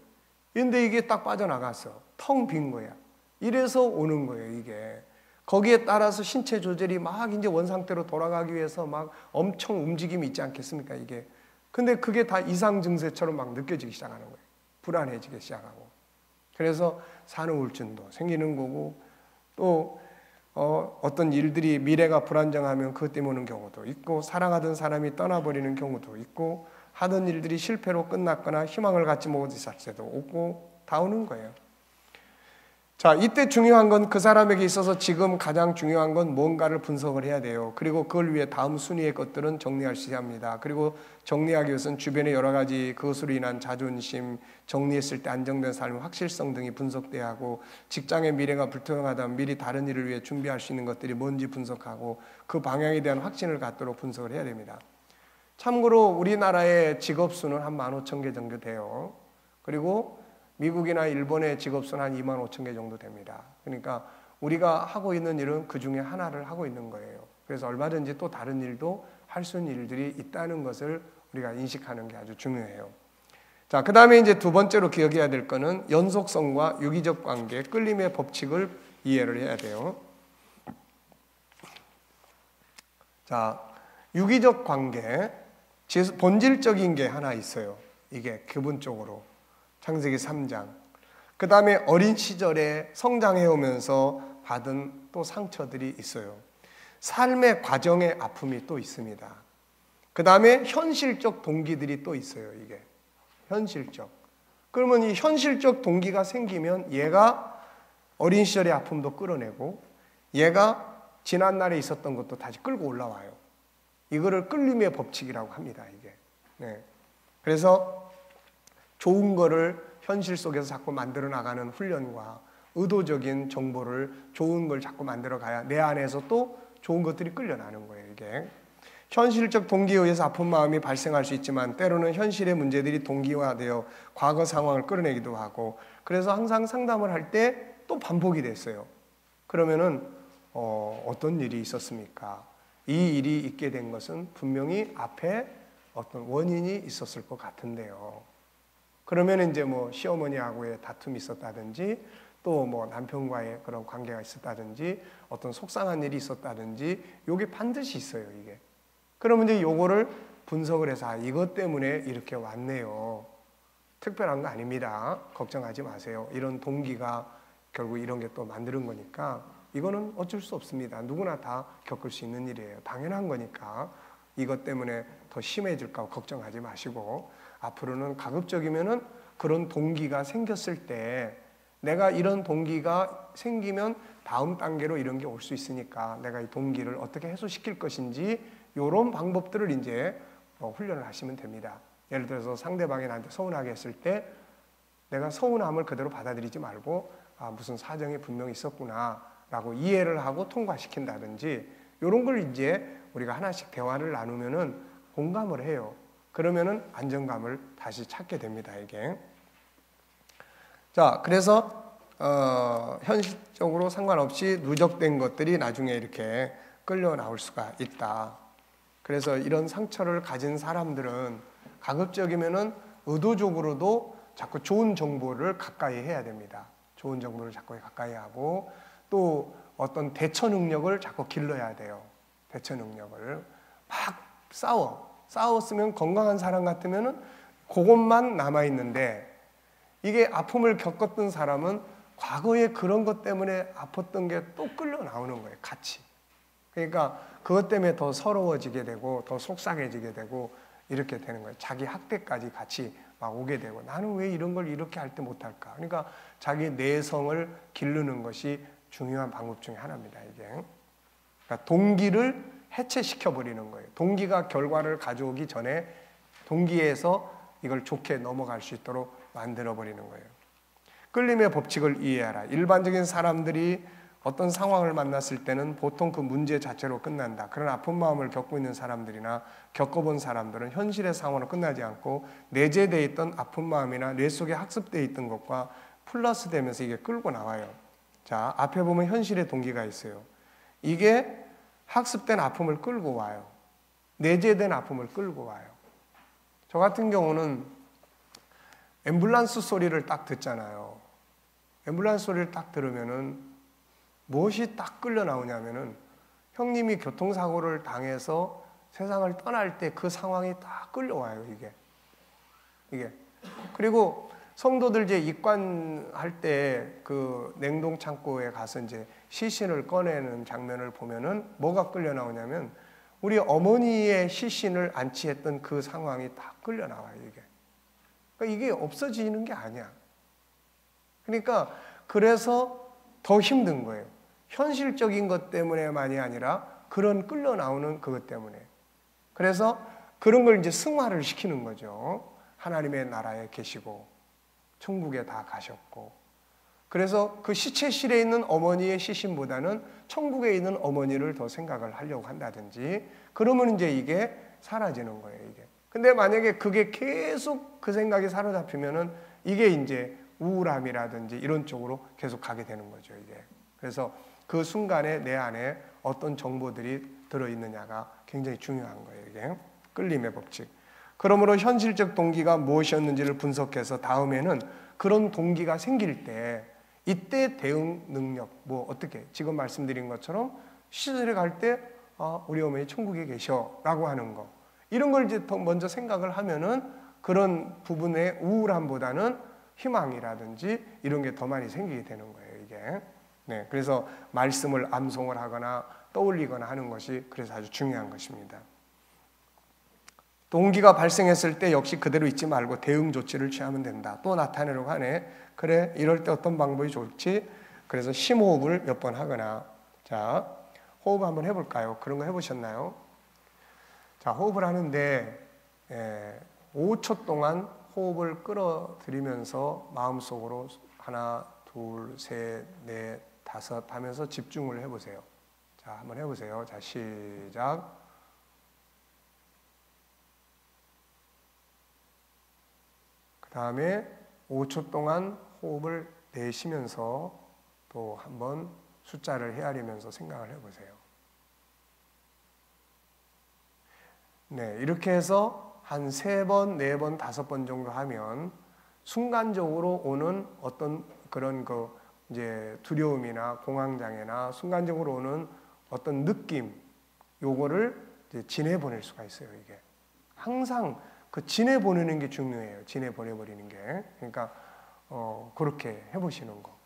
그런데 이게 딱 빠져나갔어. 텅 빈 거야. 이래서 오는 거예요, 이게. 거기에 따라서 신체 조절이 막 이제 원상태로 돌아가기 위해서 막 엄청 움직임이 있지 않겠습니까, 이게. 근데 그게 다 이상 증세처럼 막 느껴지기 시작하는 거예요. 불안해지기 시작하고. 그래서 산후 우울증도 생기는 거고 또 어떤 일들이 미래가 불안정하면 그것 때문에 오는 경우도 있고 사랑하던 사람이 떠나버리는 경우도 있고 하던 일들이 실패로 끝났거나 희망을 갖지 못했을 때도 오고 다 오는 거예요. 자, 이때 중요한 건 그 사람에게 있어서 지금 가장 중요한 건 뭔가를 분석을 해야 돼요. 그리고 그걸 위해 다음 순위의 것들은 정리할 수 있어야 합니다. 그리고 정리하기 위해서는 주변의 여러 가지 그것으로 인한 자존심, 정리했을 때 안정된 삶의 확실성 등이 분석돼야 하고 직장의 미래가 불투명하다면 미리 다른 일을 위해 준비할 수 있는 것들이 뭔지 분석하고 그 방향에 대한 확신을 갖도록 분석을 해야 됩니다. 참고로 우리나라의 직업수는 한 15,000개 정도 돼요. 그리고 미국이나 일본의 직업수는 한 25,000개 정도 됩니다. 그러니까 우리가 하고 있는 일은 그 중에 하나를 하고 있는 거예요. 그래서 얼마든지 또 다른 일도 할 수 있는 일들이 있다는 것을 우리가 인식하는 게 아주 중요해요. 자, 그 다음에 이제 두 번째로 기억해야 될 거는 연속성과 유기적 관계, 끌림의 법칙을 이해를 해야 돼요. 자, 유기적 관계, 본질적인 게 하나 있어요. 이게 기본적으로. 창세기 3장. 그 다음에 어린 시절에 성장해오면서 받은 또 상처들이 있어요. 삶의 과정의 아픔이 또 있습니다. 그 다음에 현실적 동기들이 또 있어요. 이게 현실적. 그러면 이 현실적 동기가 생기면 얘가 어린 시절의 아픔도 끌어내고 얘가 지난날에 있었던 것도 다시 끌고 올라와요. 이거를 끌림의 법칙이라고 합니다. 이게. 네. 그래서 좋은 거를 현실 속에서 자꾸 만들어 나가는 훈련과 의도적인 정보를 좋은 걸 자꾸 만들어 가야 내 안에서 또 좋은 것들이 끌려나는 거예요. 이게 현실적 동기에 의해서 아픈 마음이 발생할 수 있지만 때로는 현실의 문제들이 동기화되어 과거 상황을 끌어내기도 하고, 그래서 항상 상담을 할 때 또 반복이 됐어요. 그러면은 어떤 일이 있었습니까? 이 일이 있게 된 것은 분명히 앞에 어떤 원인이 있었을 것 같은데요. 그러면 이제 뭐 시어머니하고의 다툼이 있었다든지, 또 뭐 남편과의 그런 관계가 있었다든지, 어떤 속상한 일이 있었다든지, 요게 반드시 있어요, 이게. 그러면 이제 요거를 분석을 해서 이것 때문에 이렇게 왔네요. 특별한 거 아닙니다. 걱정하지 마세요. 이런 동기가 결국 이런 게 또 만드는 거니까 이거는 어쩔 수 없습니다. 누구나 다 겪을 수 있는 일이에요. 당연한 거니까 이것 때문에 더 심해질까 걱정하지 마시고, 앞으로는 가급적이면은 그런 동기가 생겼을 때, 내가 이런 동기가 생기면 다음 단계로 이런 게 올 수 있으니까 내가 이 동기를 어떻게 해소시킬 것인지, 이런 방법들을 이제 훈련을 하시면 됩니다. 예를 들어서 상대방이 나한테 서운하게 했을 때 내가 서운함을 그대로 받아들이지 말고 무슨 사정이 분명히 있었구나 라고 이해를 하고 통과시킨다든지, 이런 걸 이제 우리가 하나씩 대화를 나누면은 공감을 해요. 그러면은 안정감을 다시 찾게 됩니다, 이게. 자, 그래서 현실적으로 상관없이 누적된 것들이 나중에 이렇게 끌려 나올 수가 있다. 그래서 이런 상처를 가진 사람들은 가급적이면은 의도적으로도 자꾸 좋은 정보를 가까이 해야 됩니다. 좋은 정보를 자꾸 가까이 하고, 또 어떤 대처 능력을 자꾸 길러야 돼요. 대처 능력을. 막 싸웠으면 건강한 사람 같으면은 그것만 남아있는데, 이게 아픔을 겪었던 사람은 과거에 그런 것 때문에 아팠던 게 또 끌려 나오는 거예요, 같이. 그러니까 그것 때문에 더 서러워지게 되고 더 속상해지게 되고 이렇게 되는 거예요. 자기 학대까지 같이 막 오게 되고, 나는 왜 이런 걸 이렇게 할 때 못할까? 그러니까 자기 내성을 기르는 것이 중요한 방법 중에 하나입니다, 이게. 그러니까 동기를 해체시켜버리는 거예요. 동기가 결과를 가져오기 전에 동기에서 이걸 좋게 넘어갈 수 있도록 만들어버리는 거예요. 끌림의 법칙을 이해하라. 일반적인 사람들이 어떤 상황을 만났을 때는 보통 그 문제 자체로 끝난다. 그런 아픈 마음을 겪고 있는 사람들이나 겪어본 사람들은 현실의 상황으로 끝나지 않고 내재되어 있던 아픈 마음이나 뇌 속에 학습되어 있던 것과 플러스 되면서 이게 끌고 나와요. 자, 앞에 보면 현실의 동기가 있어요. 이게 학습된 아픔을 끌고 와요. 내재된 아픔을 끌고 와요. 저 같은 경우는 앰뷸런스 소리를 딱 듣잖아요. 앰뷸런스 소리를 딱 들으면은 무엇이 딱 끌려 나오냐면은, 형님이 교통사고를 당해서 세상을 떠날 때 그 상황이 딱 끌려와요, 이게. 그리고 성도들 이제 입관할 때 그 냉동 창고에 가서 이제 시신을 꺼내는 장면을 보면은 뭐가 끌려 나오냐면, 우리 어머니의 시신을 안치했던 그 상황이 다 끌려 나와요, 이게. 그러니까 이게 없어지는 게 아니야. 그러니까 그래서 더 힘든 거예요. 현실적인 것 때문에만이 아니라 그런 끌려 나오는 그것 때문에. 그래서 그런 걸 이제 승화를 시키는 거죠. 하나님의 나라에 계시고 천국에 다 가셨고, 그래서 그 시체실에 있는 어머니의 시신보다는 천국에 있는 어머니를 더 생각을 하려고 한다든지, 그러면 이제 이게 사라지는 거예요, 이게. 근데 만약에 그게 계속 그 생각이 사로잡히면은 이게 이제 우울함이라든지 이런 쪽으로 계속 가게 되는 거죠, 이게. 그래서 그 순간에 내 안에 어떤 정보들이 들어있느냐가 굉장히 중요한 거예요, 이게. 끌림의 법칙. 그러므로 현실적 동기가 무엇이었는지를 분석해서 다음에는 그런 동기가 생길 때 이때 대응 능력, 뭐 어떻게 지금 말씀드린 것처럼 시설에 갈 때 우리 어머니 천국에 계셔 라고 하는 거, 이런 걸 이제 더 먼저 생각을 하면은 그런 부분의 우울함보다는 희망이라든지 이런 게 더 많이 생기게 되는 거예요, 이게. 네, 그래서 말씀을 암송을 하거나 떠올리거나 하는 것이 그래서 아주 중요한 것입니다. 동기가 발생했을 때 역시 그대로 있지 말고 대응 조치를 취하면 된다. 또 나타내려고 하네. 그래, 이럴 때 어떤 방법이 좋지? 그래서 심호흡을 몇 번 하거나. 자, 호흡 한번 해볼까요? 그런 거 해보셨나요? 자, 호흡을 하는데 5초 동안 호흡을 끌어들이면서 마음속으로 하나, 둘, 셋, 넷, 다섯 하면서 집중을 해보세요. 자, 한번 해보세요. 자, 시작. 그 다음에 5초 동안 호흡을 내쉬면서 또 한번 숫자를 헤아리면서 생각을 해보세요. 네, 이렇게 해서 한 3번, 4번, 5번 정도 하면 순간적으로 오는 어떤 그런 이제 두려움이나 공황장애나 순간적으로 오는 어떤 느낌, 요거를 이제 지내보낼 수가 있어요, 이게. 항상 그 지내보내는 게 중요해요. 지내보내버리는 게. 그러니까, 그렇게 해보시는 거.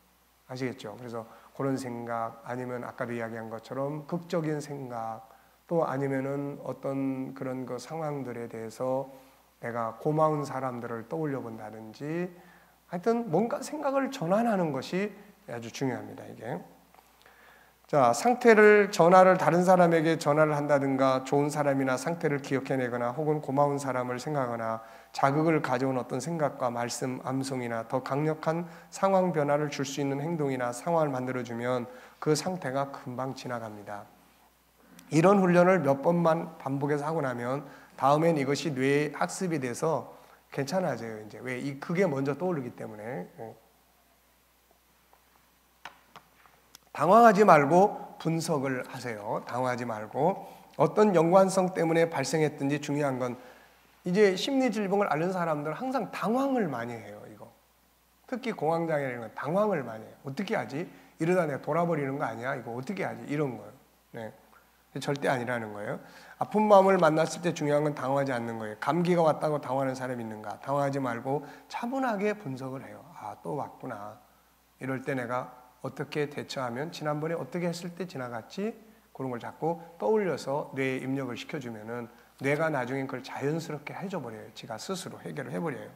아시겠죠? 그래서 그런 생각, 아니면 아까도 이야기한 것처럼 극적인 생각, 또 아니면은 어떤 그런 그 상황들에 대해서 내가 고마운 사람들을 떠올려 본다든지, 하여튼 뭔가 생각을 전환하는 것이 아주 중요합니다, 이게. 자, 전화를 다른 사람에게 전화를 한다든가, 좋은 사람이나 상태를 기억해내거나, 혹은 고마운 사람을 생각하거나, 자극을 가져온 어떤 생각과 말씀, 암송이나 더 강력한 상황 변화를 줄 수 있는 행동이나 상황을 만들어주면 그 상태가 금방 지나갑니다. 이런 훈련을 몇 번만 반복해서 하고 나면 다음엔 이것이 뇌에 학습이 돼서 괜찮아져요. 이제 왜 그게 먼저 떠오르기 때문에. 당황하지 말고 분석을 하세요. 당황하지 말고 어떤 연관성 때문에 발생했든지 중요한 건 이제 심리질병을 앓는 사람들은 항상 당황을 많이 해요. 이거 특히 공황장애라는 건 당황을 많이 해요. 어떻게 하지? 이러다 내가 돌아버리는 거 아니야? 이거 어떻게 하지? 이런 거예요. 네. 절대 아니라는 거예요. 아픈 마음을 만났을 때 중요한 건 당황하지 않는 거예요. 감기가 왔다고 당황하는 사람이 있는가? 당황하지 말고 차분하게 분석을 해요. 아, 또 왔구나. 이럴 때 내가 어떻게 대처하면 지난번에 어떻게 했을 때 지나갔지? 그런 걸 자꾸 떠올려서 뇌에 입력을 시켜주면은 뇌가 나중에 그걸 자연스럽게 해줘버려요. 지가 스스로 해결을 해버려요.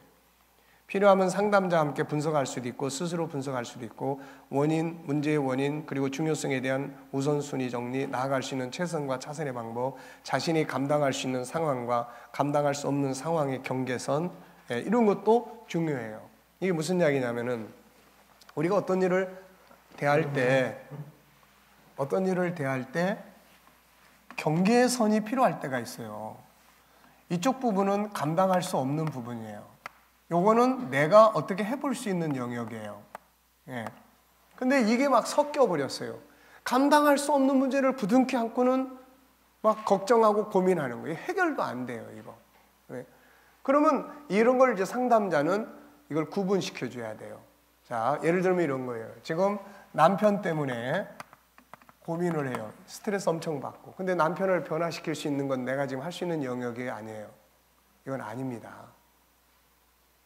필요하면 상담자와 함께 분석할 수도 있고 스스로 분석할 수도 있고 원인, 문제의 원인, 그리고 중요성에 대한 우선순위 정리, 나아갈 수 있는 최선과 차선의 방법, 자신이 감당할 수 있는 상황과 감당할 수 없는 상황의 경계선, 이런 것도 중요해요. 이게 무슨 이야기냐면은 우리가 어떤 일을 대할 때 경계선이 필요할 때가 있어요. 이쪽 부분은 감당할 수 없는 부분이에요. 요거는 내가 어떻게 해볼 수 있는 영역이에요. 예. 근데 이게 막 섞여버렸어요. 감당할 수 없는 문제를 부둥켜 안고는 막 걱정하고 고민하는 거예요. 해결도 안 돼요, 이거. 예. 그러면 이런 걸 이제 상담자는 이걸 구분시켜 줘야 돼요. 자, 예를 들면 이런 거예요. 지금 남편 때문에 고민을 해요. 스트레스 엄청 받고. 근데 남편을 변화시킬 수 있는 건 내가 지금 할 수 있는 영역이 아니에요. 이건 아닙니다.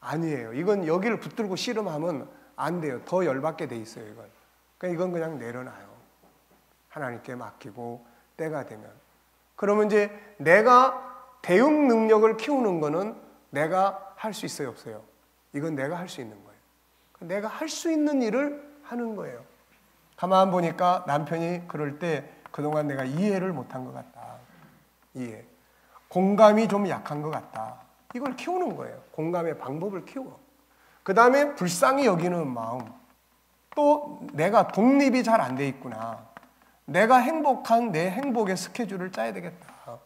아니에요. 이건 여기를 붙들고 씨름하면 안 돼요. 더 열받게 돼 있어요, 이건. 그러니까 이건 그냥 내려놔요. 하나님께 맡기고 때가 되면. 그러면 이제 내가 대응 능력을 키우는 거는 내가 할 수 있어요, 없어요? 이건 내가 할 수 있는 거예요. 내가 할 수 있는 일을 하는 거예요. 가만 보니까 남편이 그럴 때 그동안 내가 이해를 못한 것 같다. 이해. 공감이 좀 약한 것 같다. 이걸 키우는 거예요. 공감의 방법을 키워. 그 다음에 불쌍히 여기는 마음. 또 내가 독립이 잘 안 돼 있구나. 내가 행복한 내 행복의 스케줄을 짜야 되겠다.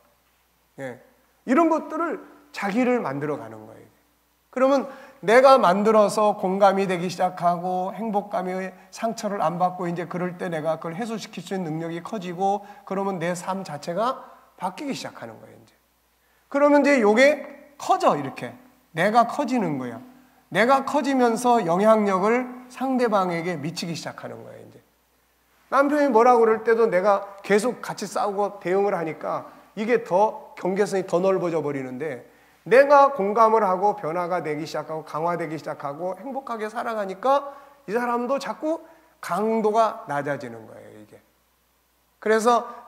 예. 이런 것들을 자기를 만들어가는 거예요. 그러면 내가 만들어서 공감이 되기 시작하고 행복감의 상처를 안 받고 이제 그럴 때 내가 그걸 해소시킬 수 있는 능력이 커지고 그러면 내 삶 자체가 바뀌기 시작하는 거예요. 이제. 그러면 이제 요게 커져, 이렇게. 내가 커지는 거야. 내가 커지면서 영향력을 상대방에게 미치기 시작하는 거예요, 이제. 남편이 뭐라고 그럴 때도 내가 계속 같이 싸우고 대응을 하니까 이게 더 경계선이 더 넓어져 버리는데 내가 공감을 하고 변화가 되기 시작하고 강화되기 시작하고 행복하게 살아가니까 이 사람도 자꾸 강도가 낮아지는 거예요, 이게. 그래서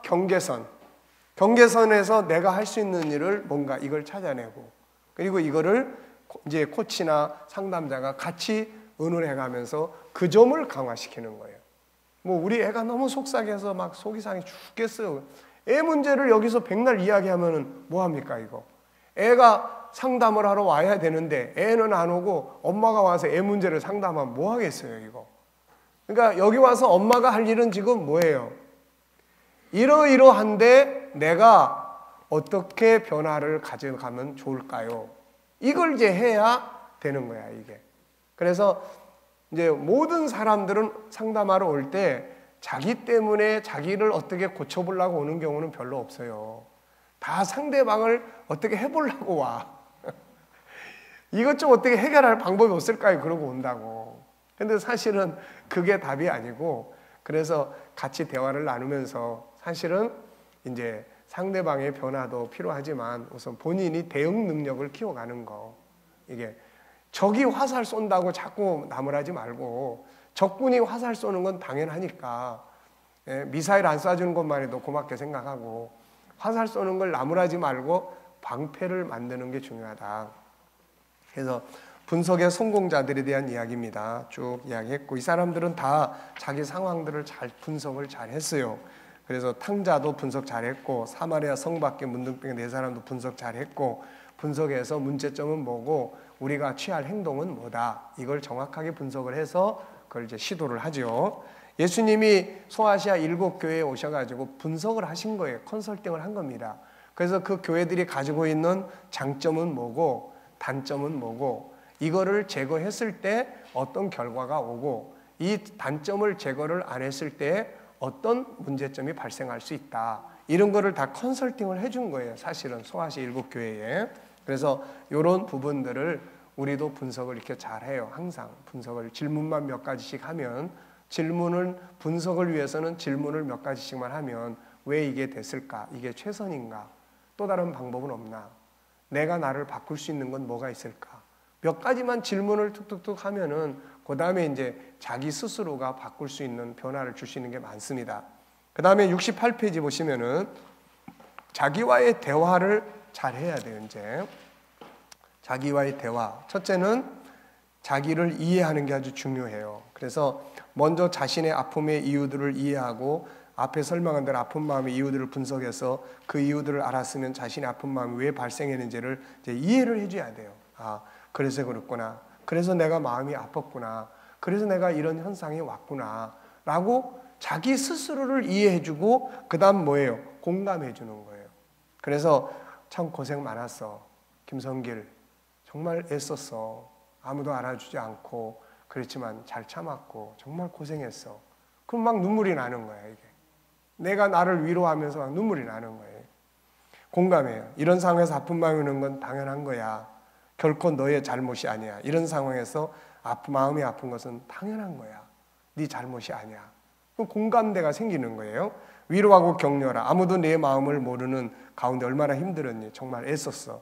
경계선에서 내가 할 수 있는 일을 뭔가 이걸 찾아내고 그리고 이거를 이제 코치나 상담자가 같이 의논해 가면서 그 점을 강화시키는 거예요. 뭐 우리 애가 너무 속상해서 막 속이 상해 죽겠어요. 애 문제를 여기서 백날 이야기하면은 뭐 합니까, 이거? 애가 상담을 하러 와야 되는데 애는 안 오고 엄마가 와서 애 문제를 상담하면 뭐 하겠어요, 이거? 그러니까 여기 와서 엄마가 할 일은 지금 뭐예요? 이러이러한데 내가 어떻게 변화를 가져가면 좋을까요? 이걸 이제 해야 되는 거야, 이게. 그래서 이제 모든 사람들은 상담하러 올 때 자기 때문에 자기를 어떻게 고쳐보려고 오는 경우는 별로 없어요. 다 상대방을 어떻게 해보려고 와. 이것 좀 어떻게 해결할 방법이 없을까요? 그러고 온다고. 근데 사실은 그게 답이 아니고, 그래서 같이 대화를 나누면서 사실은 이제 상대방의 변화도 필요하지만 우선 본인이 대응 능력을 키워가는 거. 이게 적이 화살 쏜다고 자꾸 나무라지 말고, 적군이 화살 쏘는 건 당연하니까 미사일 안 쏴주는 것만 해도 고맙게 생각하고, 화살 쏘는 걸 나무라지 말고 방패를 만드는 게 중요하다. 그래서 분석의 성공자들에 대한 이야기입니다. 쭉 이야기했고, 이 사람들은 다 자기 상황들을 잘 분석을 잘 했어요. 그래서 탕자도 분석 잘했고, 사마리아 성 밖에 문둥병 네 사람도 분석 잘했고, 분석해서 문제점은 뭐고 우리가 취할 행동은 뭐다, 이걸 정확하게 분석을 해서 그걸 이제 시도를 하죠. 예수님이 소아시아 7교회에 오셔가지고 분석을 하신 거예요. 컨설팅을 한 겁니다. 그래서 그 교회들이 가지고 있는 장점은 뭐고 단점은 뭐고, 이거를 제거했을 때 어떤 결과가 오고, 이 단점을 제거를 안 했을 때 어떤 문제점이 발생할 수 있다, 이런 거를 다 컨설팅을 해준 거예요, 사실은 소아시아 7교회에. 그래서 이런 부분들을 우리도 분석을 이렇게 잘해요. 항상 분석을, 질문만 몇 가지씩 하면, 질문을 분석을 위해서는 질문을 몇 가지씩만 하면, 왜 이게 됐을까, 이게 최선인가, 또 다른 방법은 없나, 내가 나를 바꿀 수 있는 건 뭐가 있을까, 몇 가지만 질문을 툭툭툭 하면은 그 다음에 이제 자기 스스로가 바꿀 수 있는, 변화를 줄 수 있는 게 많습니다. 그 다음에 68페이지 보시면은 자기와의 대화를 잘 해야 돼요. 이제 자기와의 대화. 첫째는 자기를 이해하는 게 아주 중요해요. 그래서 먼저 자신의 아픔의 이유들을 이해하고, 앞에 설명한 대로 아픈 마음의 이유들을 분석해서 그 이유들을 알았으면 자신의 아픈 마음이 왜 발생했는지를 이제 이해를 해줘야 돼요. 아, 그래서 그렇구나. 그래서 내가 마음이 아팠구나. 그래서 내가 이런 현상이 왔구나. 라고 자기 스스로를 이해해주고, 그 다음 뭐예요? 공감해주는 거예요. 그래서 참 고생 많았어. 김성길. 정말 애썼어. 아무도 알아주지 않고 그렇지만 잘 참았고 정말 고생했어. 그럼 막 눈물이 나는 거야, 이게. 내가 나를 위로하면서 막 눈물이 나는 거예요. 공감해요. 이런 상황에서 아픈 마음이 오는 건 당연한 거야. 결코 너의 잘못이 아니야. 이런 상황에서 마음이 아픈 것은 당연한 거야. 네 잘못이 아니야. 그럼 공감대가 생기는 거예요. 위로하고 격려하라. 아무도 내 마음을 모르는 가운데 얼마나 힘들었니. 정말 애썼어.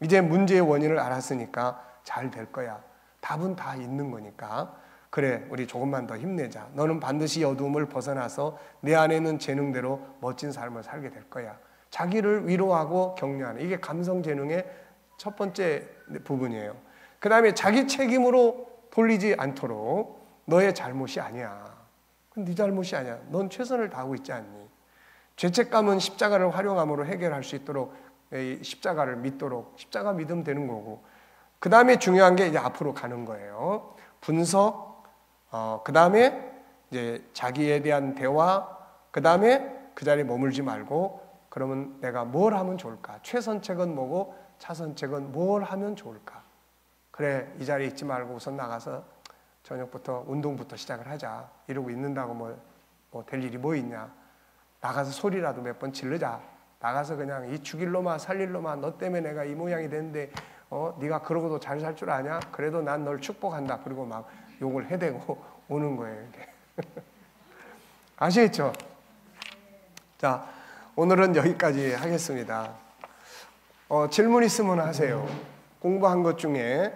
이제 문제의 원인을 알았으니까 잘 될 거야. 답은 다 있는 거니까. 그래, 우리 조금만 더 힘내자. 너는 반드시 어두움을 벗어나서 내 안에 있는 재능대로 멋진 삶을 살게 될 거야. 자기를 위로하고 격려하는, 이게 감성재능의 첫 번째 부분이에요. 그 다음에 자기 책임으로 돌리지 않도록, 너의 잘못이 아니야. 네 잘못이 아니야. 넌 최선을 다하고 있지 않니? 죄책감은 십자가를 활용함으로 해결할 수 있도록, 십자가를 믿도록, 십자가 믿으면 되는 거고, 그 다음에 중요한 게 이제 앞으로 가는 거예요. 분석, 그 다음에 이제 자기에 대한 대화, 그 다음에 그 자리에 머물지 말고, 그러면 내가 뭘 하면 좋을까? 최선책은 뭐고 차선책은 뭘 하면 좋을까? 그래, 이 자리에 있지 말고 우선 나가서 저녁부터 운동부터 시작을 하자. 이러고 있는다고 뭐 될 일이 뭐 있냐? 나가서 소리라도 몇 번 지르자. 나가서 그냥 이 죽일 놈아 살릴 놈아, 너 때문에 내가 이 모양이 됐는데 네가 그러고도 잘 살 줄 아냐? 그래도 난 널 축복한다. 그리고 막 욕을 해대고 오는 거예요, 이게. 아시겠죠? 자, 오늘은 여기까지 하겠습니다. 질문 있으면 하세요. 공부한 것 중에.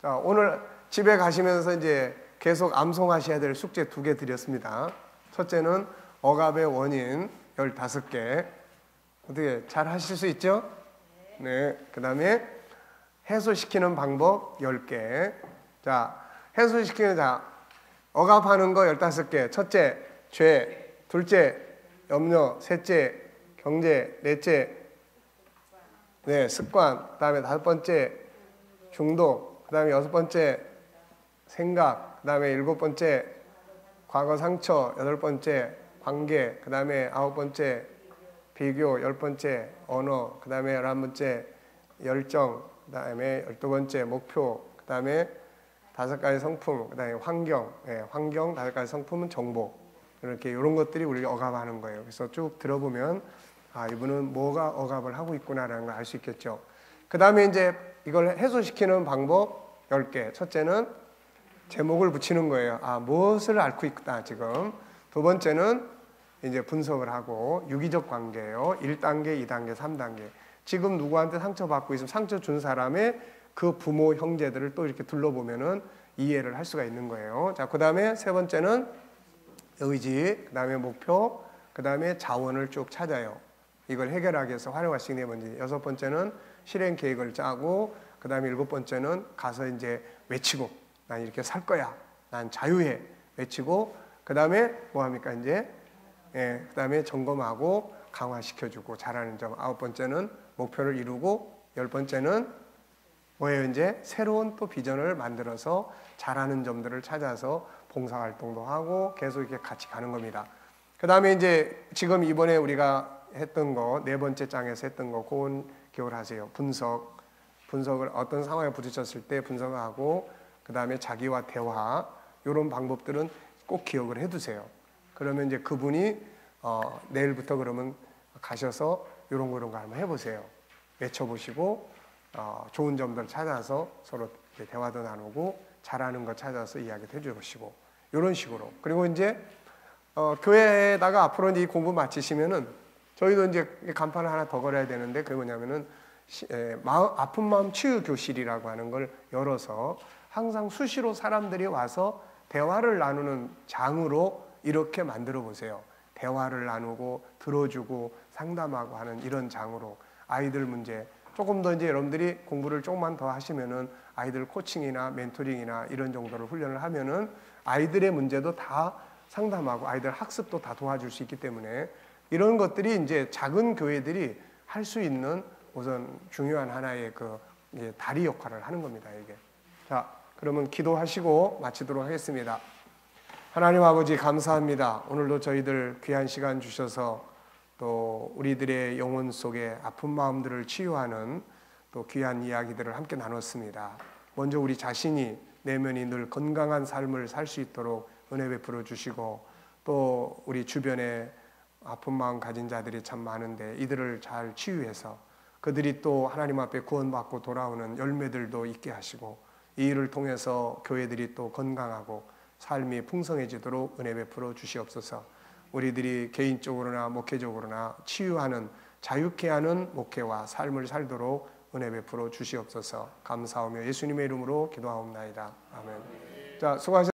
자, 오늘 집에 가시면서 이제 계속 암송하셔야 될 숙제 2개 드렸습니다. 첫째는 억압의 원인 15개. 어떻게 잘 하실 수 있죠? 네. 그 다음에 해소시키는 방법 10개. 자, 해소시키는, 억압하는 거 15개. 첫째, 죄. 둘째, 염려. 셋째, 경제. 넷째, 습관. 그 다음에 5번째, 중독. 그 다음에 6번째, 생각. 그 다음에 7번째, 과거 상처. 8번째, 관계. 그 다음에 9번째, 비교. 10번째, 언어. 그 다음에 11번째, 열정. 그 다음에 12번째, 목표. 그 그다음에 5가지 성품, 그다음에 환경, 환경 5가지 성품은 정보. 이렇게 이런 것들이 우리가 억압하는 거예요. 그래서 쭉 들어보면 이분은 뭐가 억압을 하고 있구나라는 걸 알 수 있겠죠. 그다음에 이제 이걸 해소시키는 방법 10개. 첫째는 제목을 붙이는 거예요. 무엇을 앓고 있다 지금. 두 번째는 이제 분석을 하고 유기적 관계예요. 1단계, 2단계, 3단계. 지금 누구한테 상처받고 있으면 상처 준 사람의 그 부모, 형제들을 또 이렇게 둘러보면은 이해를 할 수가 있는 거예요. 자, 그다음에 세 번째는 의지, 그다음에 목표, 그다음에 자원을 쭉 찾아요. 이걸 해결하기 위해서 활용할 수 있는 게 뭔지. 6번째는 실행 계획을 짜고, 그다음에 7번째는 가서 이제 외치고, 난 이렇게 살 거야. 난 자유해. 외치고, 그다음에 뭐 합니까 이제? 그다음에 점검하고 강화시켜주고 잘하는 점. 9번째는 목표를 이루고, 10번째는 뭐예요? 이제 새로운 또 비전을 만들어서 잘하는 점들을 찾아서 봉사활동도 하고 계속 이렇게 같이 가는 겁니다. 그 다음에 이제 지금 이번에 우리가 했던 거, 4번째 장에서 했던 거, 그건 기억하세요. 분석을 어떤 상황에 부딪혔을 때 분석하고, 그 다음에 자기와 대화, 이런 방법들은 꼭 기억을 해두세요. 그러면 이제 그분이 내일부터 그러면 가셔서 이런 거 한번 해보세요. 외쳐보시고 좋은 점들 찾아서 서로 대화도 나누고 잘하는 거 찾아서 이야기도 해주시고 이런 식으로. 그리고 이제 교회에다가 앞으로 이제 이 공부 마치시면은 저희도 이제 간판을 하나 더 걸어야 되는데 그게 뭐냐면은 아픈 마음 치유 교실이라고 하는 걸 열어서 항상 수시로 사람들이 와서 대화를 나누는 장으로 이렇게 만들어 보세요. 대화를 나누고 들어주고 상담하고 하는 이런 장으로 아이들 문제 조금 더 이제 여러분들이 공부를 조금만 더 하시면은 아이들 코칭이나 멘토링이나 이런 정도로 훈련을 하면은 아이들의 문제도 다 상담하고 아이들 학습도 다 도와줄 수 있기 때문에 이런 것들이 이제 작은 교회들이 할 수 있는 우선 중요한 하나의 다리 역할을 하는 겁니다, 이게. 자, 그러면 기도하시고 마치도록 하겠습니다. 하나님 아버지 감사합니다. 오늘도 저희들 귀한 시간 주셔서 또 우리들의 영혼 속에 아픈 마음들을 치유하는 또 귀한 이야기들을 함께 나눴습니다. 먼저 우리 자신이 내면이 늘 건강한 삶을 살 수 있도록 은혜 베풀어 주시고 또 우리 주변에 아픈 마음 가진 자들이 참 많은데 이들을 잘 치유해서 그들이 또 하나님 앞에 구원받고 돌아오는 열매들도 있게 하시고 이 일을 통해서 교회들이 또 건강하고 삶이 풍성해지도록 은혜 베풀어 주시옵소서. 우리들이 개인적으로나 목회적으로나 치유하는 자유케 하는 목회와 삶을 살도록 은혜 베풀어 주시옵소서. 감사하며 예수님의 이름으로 기도하옵나이다. 아멘. 자, 수고하셨습니다.